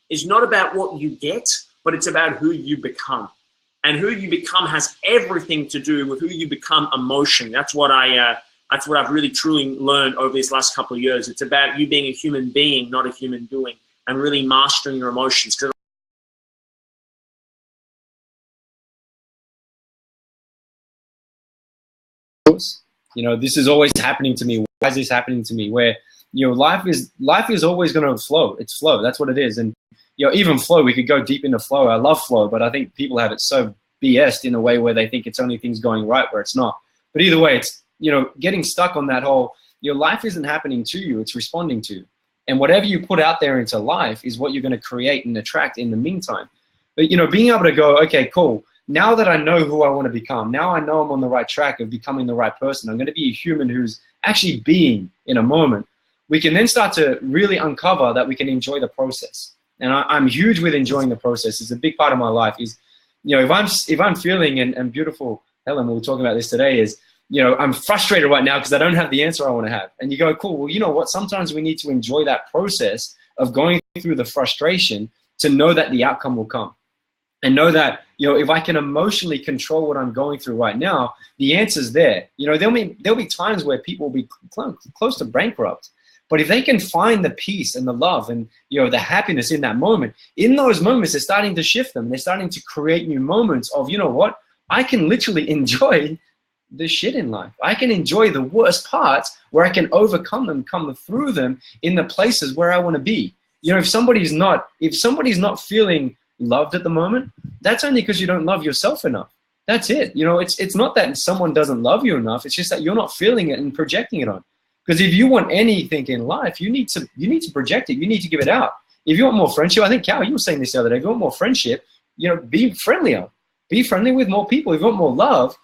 is not about what you get, but it's about who you become. And who you become has everything to do with who you become emotionally. That's what I've really truly learned over these last couple of years. It's about you being a human being, not a human doing, and really mastering your emotions. You know, this is always happening to me. Why is this happening to me? Where, you know, life is always going to flow. It's flow. That's what it is. And, you know, even flow, we could go deep into flow. I love flow, but I think people have it so BS'd in a way where they think it's only things going right where it's not. But either way, it's, you know, getting stuck on that whole, your life isn't happening to you, it's responding to you. And whatever you put out there into life is what you're going to create and attract in the meantime. But, you know, being able to go, okay, cool. Now that I know who I want to become, now I know I'm on the right track of becoming the right person. I'm going to be a human who's actually being in a moment. We can then start to really uncover that we can enjoy the process. And I'm huge with enjoying the process. It's a big part of my life. Is, you know, if I'm feeling, and beautiful Helen, we were talking about this today, is, you know, I'm frustrated right now because I don't have the answer I want to have. And you go, cool, well, you know what? Sometimes we need to enjoy that process of going through the frustration to know that the outcome will come. And know that, you know, if I can emotionally control what I'm going through right now, the answer's there. You know, there'll be times where people will be close to bankrupt. But if they can find the peace and the love and, you know, the happiness in that moment, in those moments, they're starting to shift them. They're starting to create new moments of, you know what, I can literally enjoy the shit in life. I can enjoy the worst parts where I can overcome them, come through them in the places where I want to be. You know, if somebody's not feeling loved at the moment, that's only because you don't love yourself enough. That's it. You know, it's not that someone doesn't love you enough. It's just that you're not feeling it and projecting it on. Because if you want anything in life, you need to project it. You need to give it out. If you want more friendship, I think, Cal, you were saying this the other day, if you want more friendship, you know, be friendlier. Be friendly with more people. If you want more love,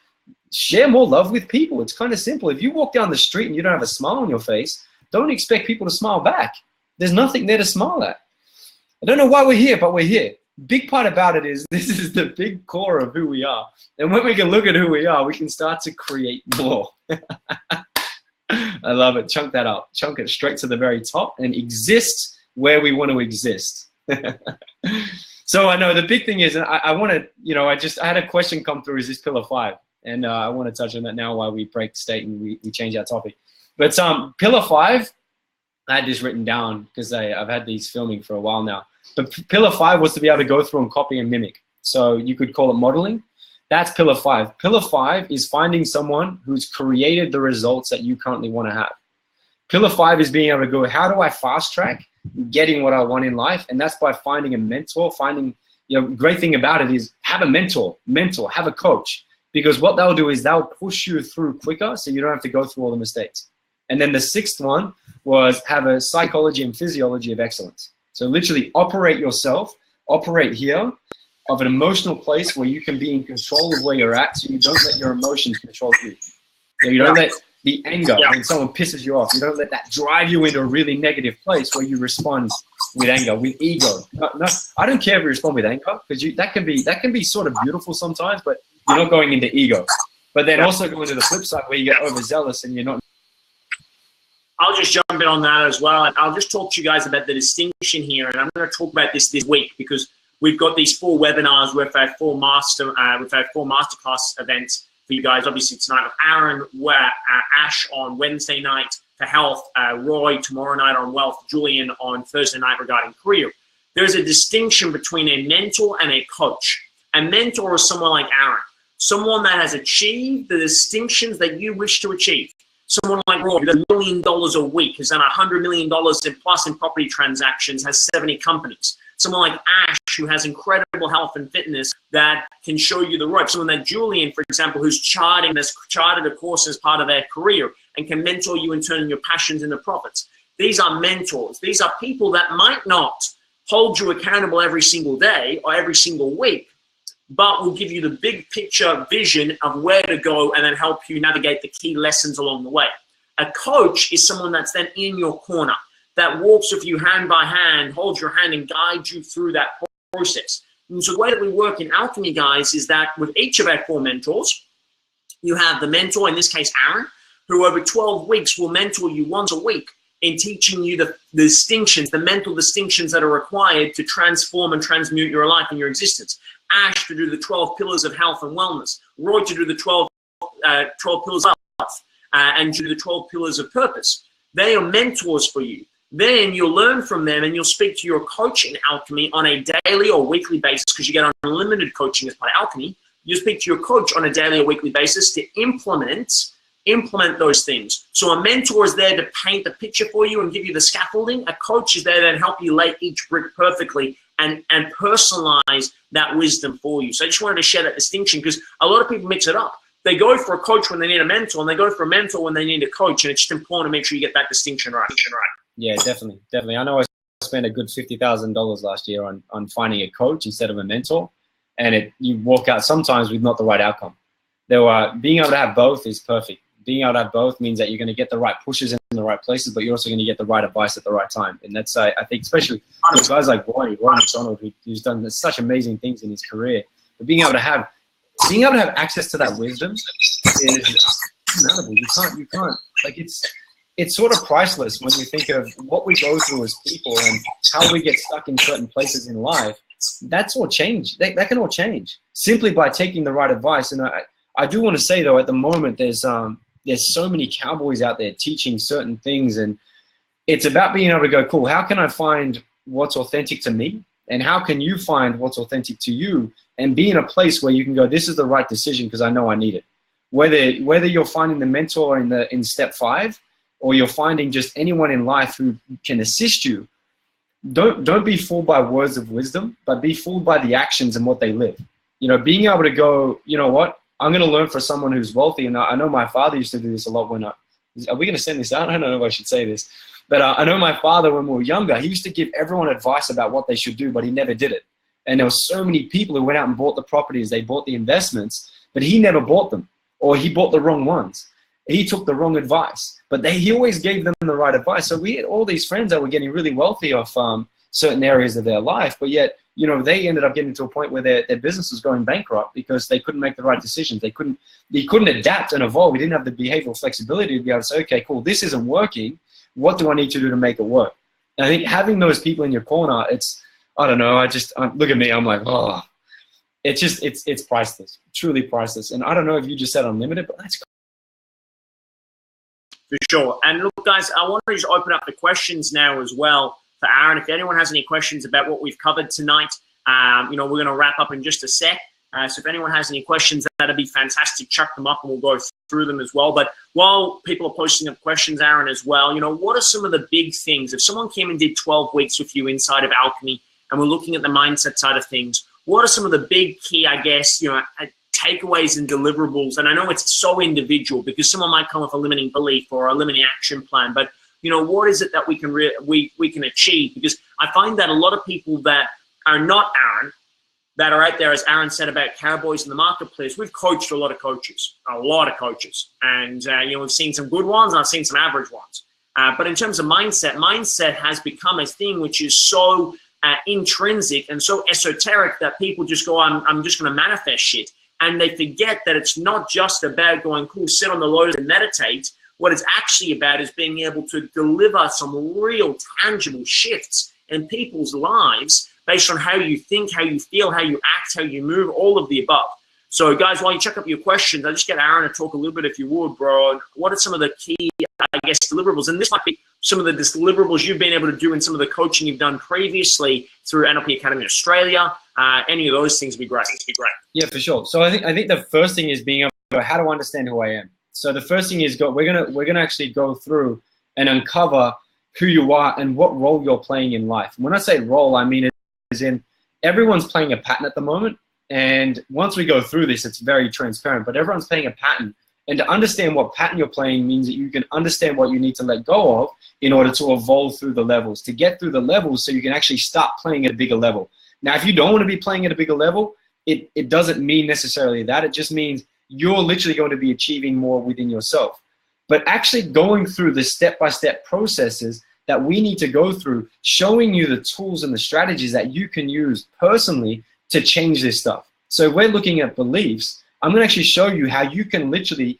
share more love with people. It's kind of simple. If you walk down the street and you don't have a smile on your face, don't expect people to smile back. There's nothing there to smile at. I don't know why we're here, but we're here. Big part about it is this is the big core of who we are. And when we can look at who we are, we can start to create more. I love it. Chunk that up. Chunk it straight to the very top and exist where we want to exist. So I know the big thing is, I want to, I had a question come through, is this pillar 5? And I want to touch on that now while we break state and we change our topic. But pillar 5, I had this written down because I've had these filming for a while now. But pillar 5 was to be able to go through and copy and mimic. So you could call it modeling. That's pillar 5. Pillar 5 is finding someone who's created the results that you currently want to have. Pillar 5 is being able to go, how do I fast track getting what I want in life? And that's by finding a mentor, great thing about it is have a mentor, have a coach, because what they'll do is they'll push you through quicker so you don't have to go through all the mistakes. And then the 6th one was have a psychology and physiology of excellence. So literally operate yourself, operate here of an emotional place where you can be in control of where you're at, so you don't let your emotions control you. So you don't let the anger when someone pisses you off, you don't let that drive you into a really negative place where you respond with anger, with ego. No, I don't care if you respond with anger, because that can be sort of beautiful sometimes, but you're not going into ego. But then also going to the flip side where you get overzealous and you're not. I'll just jump in on that as well. And I'll just talk to you guys about the distinction here. And I'm going to talk about this week because we've got these 4 webinars with our 4 masterclass events for you guys. Obviously tonight with Aaron, Ash on Wednesday night for health, Roy tomorrow night on wealth, Julian on Thursday night regarding career. There's a distinction between a mentor and a coach. A mentor is someone like Aaron, someone that has achieved the distinctions that you wish to achieve. Someone like Roy, who does $1 million a week, has done $100 million in property transactions, has 70 companies. Someone like Ash, who has incredible health and fitness that can show you the ropes. Someone like Julian, for example, who's charted a course as part of their career and can mentor you in turning your passions into profits. These are mentors. These are people that might not hold you accountable every single day or every single week, but will give you the big picture vision of where to go and then help you navigate the key lessons along the way. A coach is someone that's then in your corner, that walks with you hand by hand, holds your hand and guides you through that process. And so the way that we work in Alchemy, guys, is that with each of our 4 mentors, you have the mentor, in this case, Aaron, who over 12 weeks will mentor you once a week in teaching you the distinctions, the mental distinctions that are required to transform and transmute your life and your existence. Ash to do the 12 pillars of health and wellness. Roy to do the 12 pillars of health and to do the 12 pillars of purpose. They are mentors for you. Then you'll learn from them and you'll speak to your coach in Alchemy on a daily or weekly basis, because you get unlimited coaching as part of Alchemy. You speak to your coach on a daily or weekly basis to implement those things. So a mentor is there to paint the picture for you and give you the scaffolding. A coach is there to help you lay each brick perfectly and personalize that wisdom for you. So I just wanted to share that distinction, because a lot of people mix it up. They go for a coach when they need a mentor, and they go for a mentor when they need a coach. And it's just important to make sure you get that distinction right. Yeah, definitely. I know I spent a good $50,000 last year on finding a coach instead of a mentor, and you walk out sometimes with not the right outcome. Being able to have both is perfect. Being able to have both means that you're going to get the right pushes in the right places, but you're also going to get the right advice at the right time. And that's, I think, especially guys like Roy McDonald, who's done such amazing things in his career. But being able to have access to that wisdom is incredible. You can't. Like, it's sort of priceless when you think of what we go through as people and how we get stuck in certain places in life. That's all change. That can all change simply by taking the right advice. And I do want to say, though, at the moment, there's so many cowboys out there teaching certain things, and it's about being able to go, cool, how can I find what's authentic to me? And how can you find what's authentic to you and be in a place where you can go, this is the right decision because I know I need it. Whether you're finding the mentor in step 5, or you're finding just anyone in life who can assist you, don't be fooled by words of wisdom, but be fooled by the actions and what they live. Being able to go, you know what, I'm going to learn from someone who's wealthy. And I know my father used to do this a lot are we going to send this out? I don't know if I should say this, but I know my father, when we were younger, he used to give everyone advice about what they should do, but he never did it. And there were so many people who went out and bought the properties, they bought the investments, but he never bought them, or he bought the wrong ones. He took the wrong advice, but he always gave them the right advice. So we had all these friends that were getting really wealthy off certain areas of their life, but yet, they ended up getting to a point where their business was going bankrupt because they couldn't make the right decisions. They couldn't adapt and evolve. We didn't have the behavioral flexibility to be able to say, okay, cool, this isn't working. What do I need to do to make it work? And I think having those people in your corner, I don't know. Look at me. I'm like, oh, it's priceless, truly priceless. And I don't know if you just said unlimited, but that's for sure. And look, guys, I want to just open up the questions now as well for Aaron. If anyone has any questions about what we've covered tonight, we're going to wrap up in just a sec. So if anyone has any questions, that'd be fantastic. Chuck them up and we'll go through them as well. But while people are posting up questions, Aaron, as well, what are some of the big things? If someone came and did 12 weeks with you inside of Alchemy and we're looking at the mindset side of things, what are some of the big key, I guess, takeaways and deliverables? And I know it's so individual because someone might come with a limiting belief or a limiting action plan, but what is it that we can achieve? Because I find that a lot of people that are not Aaron, that are out there, as Aaron said about cowboys in the marketplace, we've coached a lot of coaches, and we've seen some good ones and I've seen some average ones. But in terms of mindset has become a thing which is so intrinsic and so esoteric that people just go, I'm just going to manifest shit. And they forget that it's not just about going, cool, sit on the lotus and meditate. What it's actually about is being able to deliver some real tangible shifts in people's lives based on how you think, how you feel, how you act, how you move, all of the above. So, guys, while you check up your questions, I'll just get Aaron to talk a little bit, if you would, bro, on what are some of the key, I guess, deliverables? And this might be some of the deliverables you've been able to do in some of the coaching you've done previously through NLP Academy Australia. Any of those things would be great. Yeah, for sure. So I think the first thing is being able to know how to understand who I am. So the first thing is we're gonna actually go through and uncover who you are and what role you're playing in life. And when I say role, I mean as in everyone's playing a pattern at the moment. And once we go through this, it's very transparent, but everyone's playing a pattern. And to understand what pattern you're playing means that you can understand what you need to let go of in order to evolve through the levels, to get through the levels so you can actually start playing at a bigger level. Now, if you don't want to be playing at a bigger level, it doesn't mean necessarily that. It just means you're literally going to be achieving more within yourself. But actually going through the step-by-step processes that we need to go through, showing you the tools and the strategies that you can use personally to change this stuff. So if we're looking at beliefs, I'm going to actually show you how you can literally,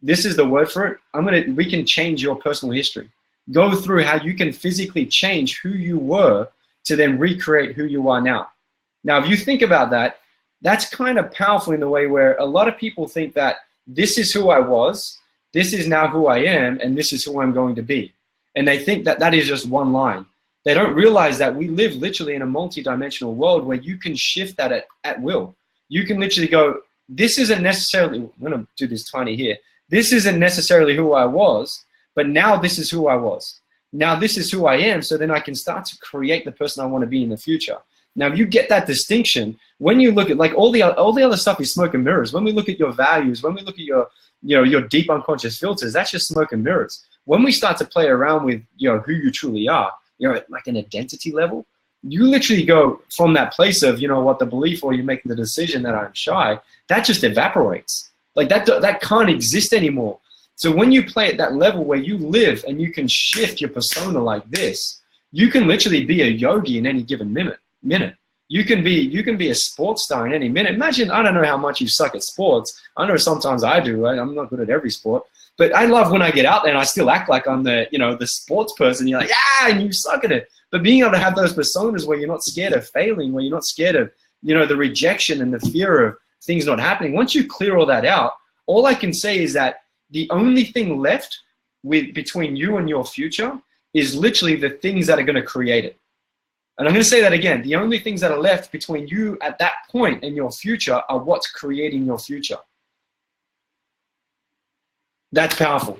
this is the word for it, we can change your personal history. Go through how you can physically change who you were to then recreate who you are now. Now, if you think about that, that's kind of powerful in the way where a lot of people think that this is who I was, this is now who I am, and this is who I'm going to be. And they think that that is just one line. They don't realize that we live literally in a multi-dimensional world where you can shift that at will. You can literally go, this isn't necessarily, I'm going to do this tiny here. This isn't necessarily who I was, but now this is who I was. Now this is who I am, so then I can start to create the person I want to be in the future. Now, if you get that distinction, when you look at like all the other stuff is smoke and mirrors. When we look at your values, when we look at your deep unconscious filters, that's just smoke and mirrors. When we start to play around with who you truly are, like an identity level, you literally go from that place of the belief, or you're making the decision that I'm shy, that just evaporates. Like that can't exist anymore. So when you play at that level where you live and you can shift your persona like this, you can literally be a yogi in any given minute. You can be a sports star in any minute. Imagine, I don't know how much you suck at sports. I know sometimes I do. I'm not good at every sport. But I love when I get out there and I still act like I'm the sports person. You're like, yeah, and you suck at it. But being able to have those personas where you're not scared of failing, where you're not scared of, the rejection and the fear of things not happening. Once you clear all that out, all I can say is that the only thing left between you and your future is literally the things that are going to create it. And I'm going to say that again. The only things that are left between you at that point and your future are what's creating your future. That's powerful.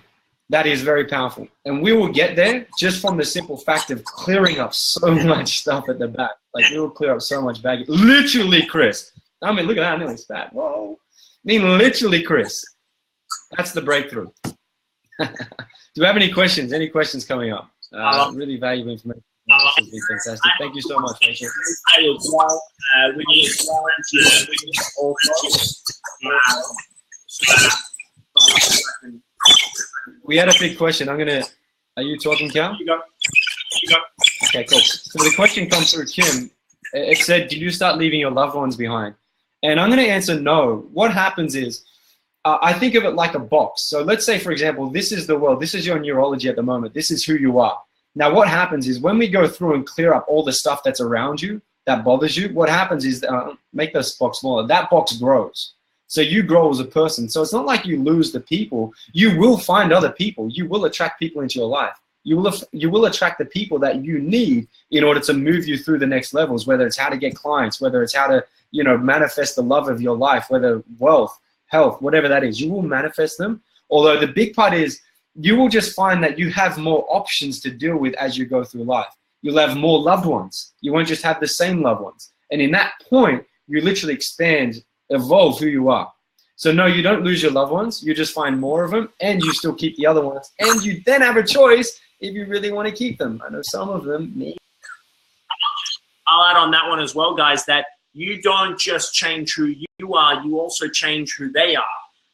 That is very powerful. And we will get there just from the simple fact of clearing up so much stuff at the back. Like, we will clear up so much baggage. Literally, Chris. I mean, look at that. I know it's fat. Whoa. I mean, literally, Chris. That's the breakthrough. Do you have any questions? Any questions coming up? Really valuable information. This has been fantastic. Thank you so much, Rachel. We had a big question. Are you talking, Cal? You go. Okay, cool. So the question comes through Kim. It said, did you start leaving your loved ones behind? And I'm going to answer no. What happens is, I think of it like a box. So let's say, for example, this is the world. This is your neurology at the moment. This is who you are. Now, what happens is when we go through and clear up all the stuff that's around you that bothers you, what happens is, make this box smaller, that box grows. So you grow as a person. So it's not like you lose the people. You will find other people. You will attract people into your life. You will attract the people that you need in order to move you through the next levels, whether it's how to get clients, whether it's how to, you know, manifest the love of your life, whether wealth, health, whatever that is, you will manifest them. Although the big part is you will just find that you have more options to deal with as you go through life. You'll have more loved ones. You won't just have the same loved ones. And in that point, you literally expand, evolve who you are. So no, you don't lose your loved ones. You just find more of them and you still keep the other ones. And you then have a choice if you really want to keep them. I know some of them may. I'll add on that one as well, guys, that you don't just change who you are, you also change who they are.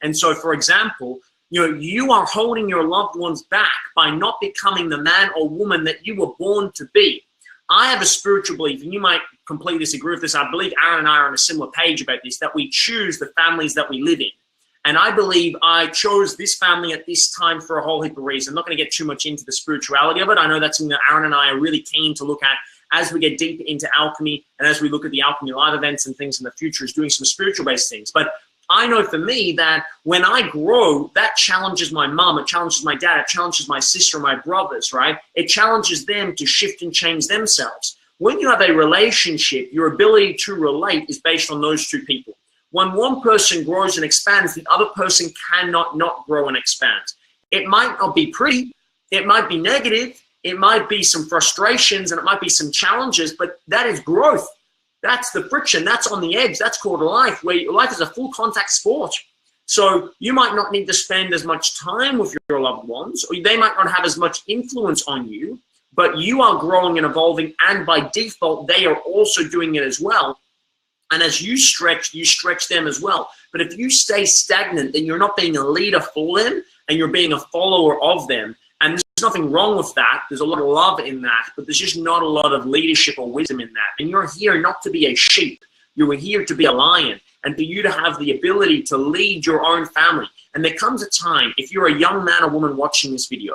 And so, for example, you know, you are holding your loved ones back by not becoming the man or woman that you were born to be. I have a spiritual belief, and you might completely disagree with this. I believe Aaron and I are on a similar page about this, that we choose the families that we live in. And I believe I chose this family at this time for a whole heap of reasons. I'm not going to get too much into the spirituality of it. I know that's something that Aaron and I are really keen to look at as we get deeper into alchemy and as we look at the alchemy live events and things in the future, is doing some spiritual based things. But I know for me that when I grow, that challenges my mom, it challenges my dad, it challenges my sister, my brothers, right? It challenges them to shift and change themselves. When you have a relationship, your ability to relate is based on those two people. When one person grows and expands, the other person cannot not grow and expand. It might not be pretty, it might be negative, it might be some frustrations, and it might be some challenges, but that is growth. That's the friction. That's on the edge. That's called life, where life is a full contact sport. So you might not need to spend as much time with your loved ones, or they might not have as much influence on you, but you are growing and evolving, and by default, they are also doing it as well. And as you stretch them as well. But if you stay stagnant, then you're not being a leader for them, and you're being a follower of them. And there's nothing wrong with that. There's a lot of love in that, but there's just not a lot of leadership or wisdom in that. And you're here not to be a sheep. You are here to be a lion, and for you to have the ability to lead your own family. And there comes a time, if you're a young man or woman watching this video,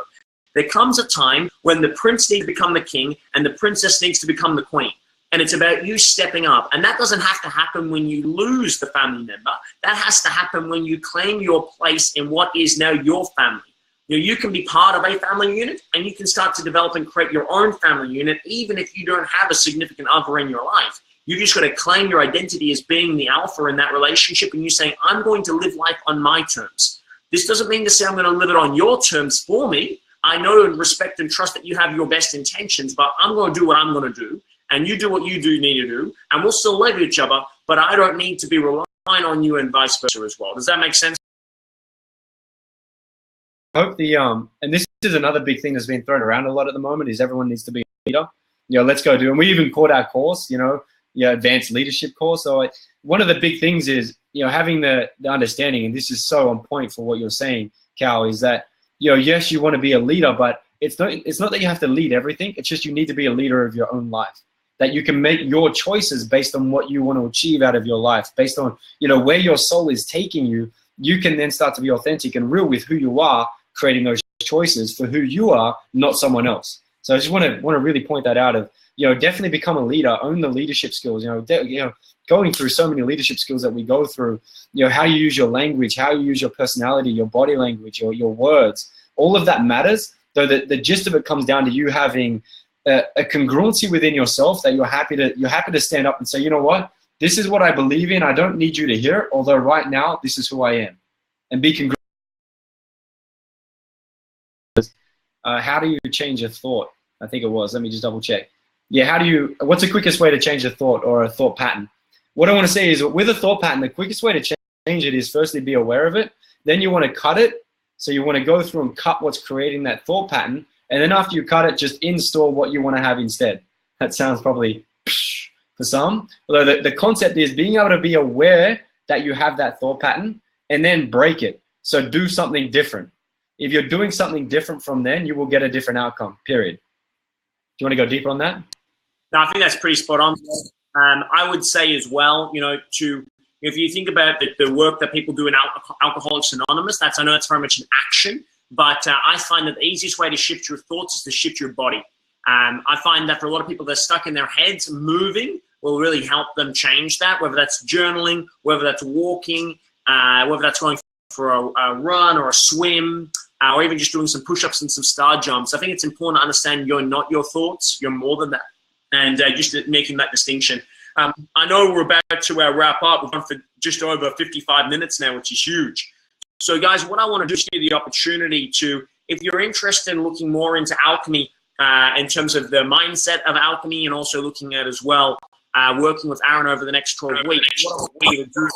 there comes a time when the prince needs to become the king and the princess needs to become the queen. And it's about you stepping up. And that doesn't have to happen when you lose the family member. That has to happen when you claim your place in what is now your family. You know, you can be part of a family unit, and you can start to develop and create your own family unit, even if you don't have a significant other in your life. You just got to claim your identity as being the alpha in that relationship, and you saying, I'm going to live life on my terms. This doesn't mean to say I'm going to live it on your terms for me. I know and respect and trust that you have your best intentions, but I'm going to do what I'm going to do, and you do what you do need to do, and we'll still love each other, but I don't need to be relying on you and vice versa as well. Does that make sense? I hope and this is another big thing that's been thrown around a lot at the moment, is everyone needs to be a leader. You know, let's go do, and we even called our course, advanced leadership course. So one of the big things is, having the understanding, and this is so on point for what you're saying, Cal, is that, yes, you want to be a leader, but it's not that you have to lead everything. It's just you need to be a leader of your own life, that you can make your choices based on what you want to achieve out of your life, based on, where your soul is taking you. You can then start to be authentic and real with who you are, creating those choices for who you are, not someone else. So I just want to really point that out of, definitely become a leader, own the leadership skills, going through so many leadership skills that we go through, how you use your language, how you use your personality, your body language, your words, all of that matters. Though the gist of it comes down to you having a congruency within yourself, that you're happy to stand up and say, you know what, this is what I believe in. I don't need you to hear it, although right now this is who I am, and be congruent. How do you change a thought? I think it was. Let me just double check. Yeah, what's the quickest way to change a thought or a thought pattern? What I want to say is, with a thought pattern, the quickest way to change it is firstly be aware of it. Then you want to cut it. So you want to go through and cut what's creating that thought pattern. And then after you cut it, just install what you want to have instead. That sounds probably for some. Although the concept is being able to be aware that you have that thought pattern and then break it. So do something different. If you're doing something different from then, you will get a different outcome, period. Do you want to go deeper on that? No, I think that's pretty spot on. I would say as well, if you think about the work that people do in Alcoholics Anonymous, I know that's very much an action. But I find that the easiest way to shift your thoughts is to shift your body. I find that for a lot of people, they're stuck in their heads. Moving will really help them change that, whether that's journaling, whether that's walking, whether that's going for a run or a swim, or even just doing some push-ups and some star jumps. I think it's important to understand you're not your thoughts, you're more than that. And just making that distinction. I know we're about to wrap up. We've gone for just over 55 minutes now, which is huge. So guys, what I want to do is give you the opportunity to, if you're interested in looking more into alchemy, in terms of the mindset of alchemy, and also looking at as well, working with Aaron over the next 12 weeks, what I want you to do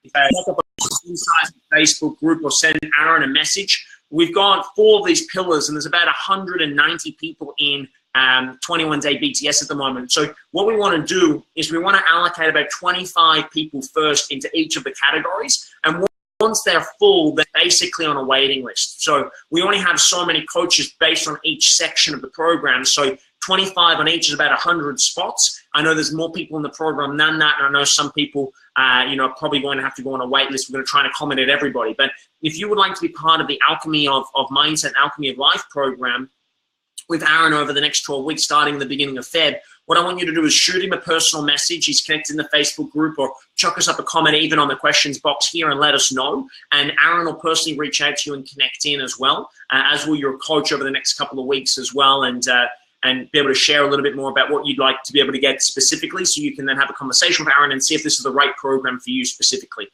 is look up inside the Facebook group or send Aaron a message. We've got 4 of these pillars, and there's about 190 people in 21-day BTS at the moment. So what we want to do is we want to allocate about 25 people first into each of the categories, and once they're full, they're basically on a waiting list. So we only have so many coaches based on each section of the program. So 25 on each is about 100 spots. I know there's more people in the program than that, and I know some people, are probably going to have to go on a wait list. We're going to try and accommodate everybody. But if you would like to be part of the Alchemy of Mindset, Alchemy of Life program with Aaron over the next 12 weeks, starting the beginning of Feb, what I want you to do is shoot him a personal message. He's connected in the Facebook group, or chuck us up a comment even on the questions box here and let us know. And Aaron will personally reach out to you and connect in as well, as will your coach over the next couple of weeks as well, and be able to share a little bit more about what you'd like to be able to get specifically, so you can then have a conversation with Aaron and see if this is the right program for you specifically.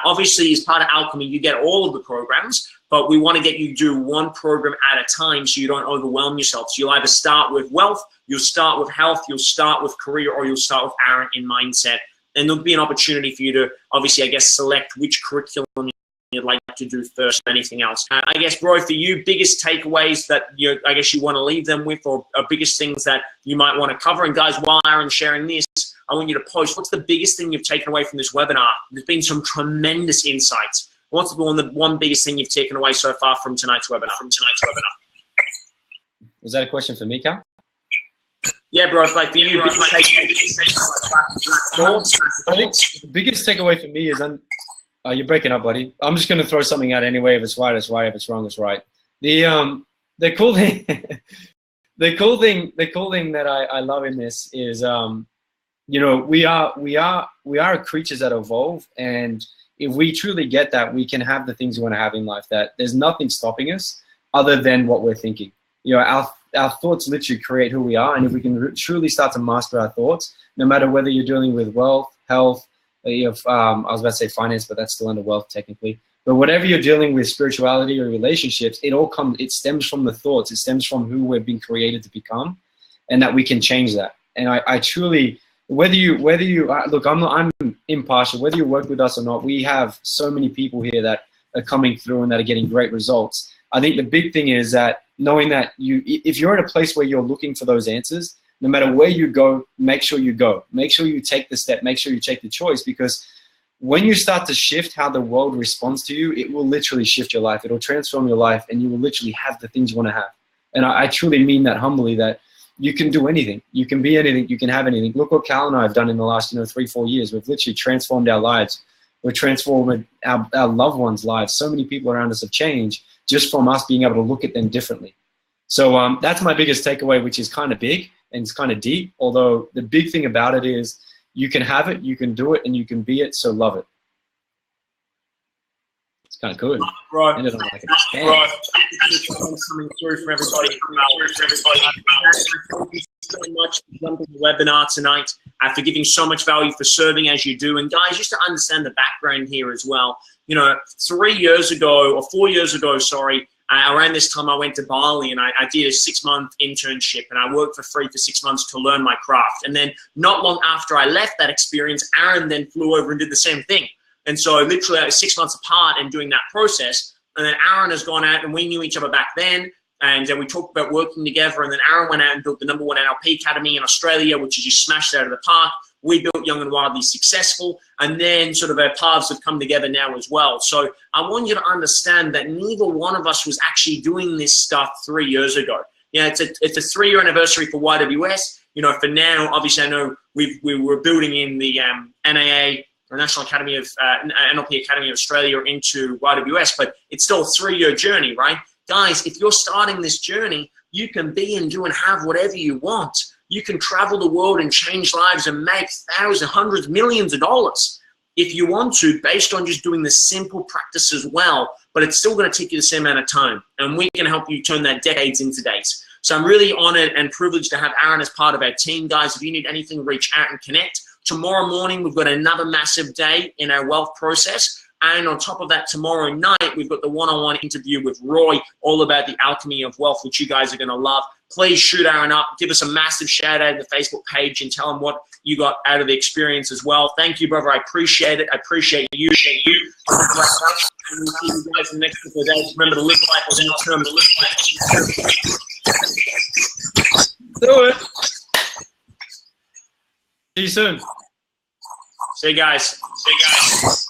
Obviously, as part of Alchemy, you get all of the programs, but we want to get you to do one program at a time so you don't overwhelm yourself. So you'll either start with wealth, you'll start with health, you'll start with career, or you'll start with Aaron in mindset. And there'll be an opportunity for you to, obviously, I guess, select which curriculum you'd like to do first or anything else. I guess, bro, for you, biggest takeaways that you want to leave them with, or biggest things that you might want to cover. And guys, while Aaron's sharing this, I want you to post, what's the biggest thing you've taken away from this webinar? There's been some tremendous insights. What's the one biggest thing you've taken away so far from tonight's webinar? Was that a question for me, Cal? Yeah, bro. It's like for you, biggest takeaway. I think the biggest takeaway for me is, you're breaking up, buddy. I'm just going to throw something out anyway. If it's right, it's right. If it's wrong, it's right. The cool thing, the cool thing that I love in this is, we are creatures that evolve, and if we truly get that, we can have the things we want to have in life. That there's nothing stopping us other than what we're thinking. Our thoughts literally create who we are, and if we can truly start to master our thoughts, no matter whether you're dealing with wealth, health, I was about to say finance, but that's still under wealth technically. But whatever you're dealing with, spirituality or relationships, it stems from the thoughts. It stems from who we've been created to become, and that we can change that. And I truly, whether you look, I'm impartial. Whether you work with us or not, we have so many people here that are coming through and that are getting great results. I think the big thing is that knowing that if you're in a place where you're looking for those answers, no matter where you go, make sure you go. Make sure you take the step. Make sure you take the choice, because when you start to shift how the world responds to you, it will literally shift your life. It'll transform your life, and you will literally have the things you want to have. And I truly mean that humbly, that you can do anything. You can be anything. You can have anything. Look what Cal and I have done in the last 3-4 years. We've literally transformed our lives. We've transformed our loved ones' lives. So many people around us have changed just from us being able to look at them differently. So that's my biggest takeaway, which is kind of big and it's kind of deep. Although the big thing about it is you can have it, you can do it, and you can be it. So love it. It's kind of good. Right. Ended on like a 10. Right. Coming through for everybody. Thank you so much for jumping the webinar tonight, for giving so much value, for serving as you do. And guys, just to understand the background here as well, 4 years ago, sorry, around this time I went to Bali and I did a 6-month internship, and I worked for free for 6 months to learn my craft. And then not long after I left that experience, Aaron then flew over and did the same thing. And so literally I was 6 months apart and doing that process. And then Aaron has gone out, and we knew each other back then. And we talked about working together. And then Aaron went out and built the #1 NLP Academy in Australia, which is just smashed out of the park. We built Young and Wildly Successful. And then sort of our paths have come together now as well. So I want you to understand that neither one of us was actually doing this stuff 3 years ago. It's a 3-year anniversary for YWS. For now, obviously I know we were building in the NAA, or National Academy of NLP Academy of Australia into YWS, but it's still a 3-year journey, right? Guys, if you're starting this journey, you can be and do and have whatever you want. You can travel the world and change lives and make thousands, hundreds, millions of dollars if you want to, based on just doing the simple practices well, but it's still going to take you the same amount of time. And we can help you turn that decades into days. So I'm really honored and privileged to have Aaron as part of our team. Guys, if you need anything, reach out and connect. Tomorrow morning, we've got another massive day in our wealth process. And on top of that, tomorrow night, we've got the one-on-one interview with Roy, all about the alchemy of wealth, which you guys are going to love. Please shoot Aaron up. Give us a massive shout out in the Facebook page and tell him what you got out of the experience as well. Thank you, brother. I appreciate it. I appreciate you. And we'll see you guys in the next couple of days. Remember to live life without term. To live life. Do it. See you soon. See you guys. See you guys.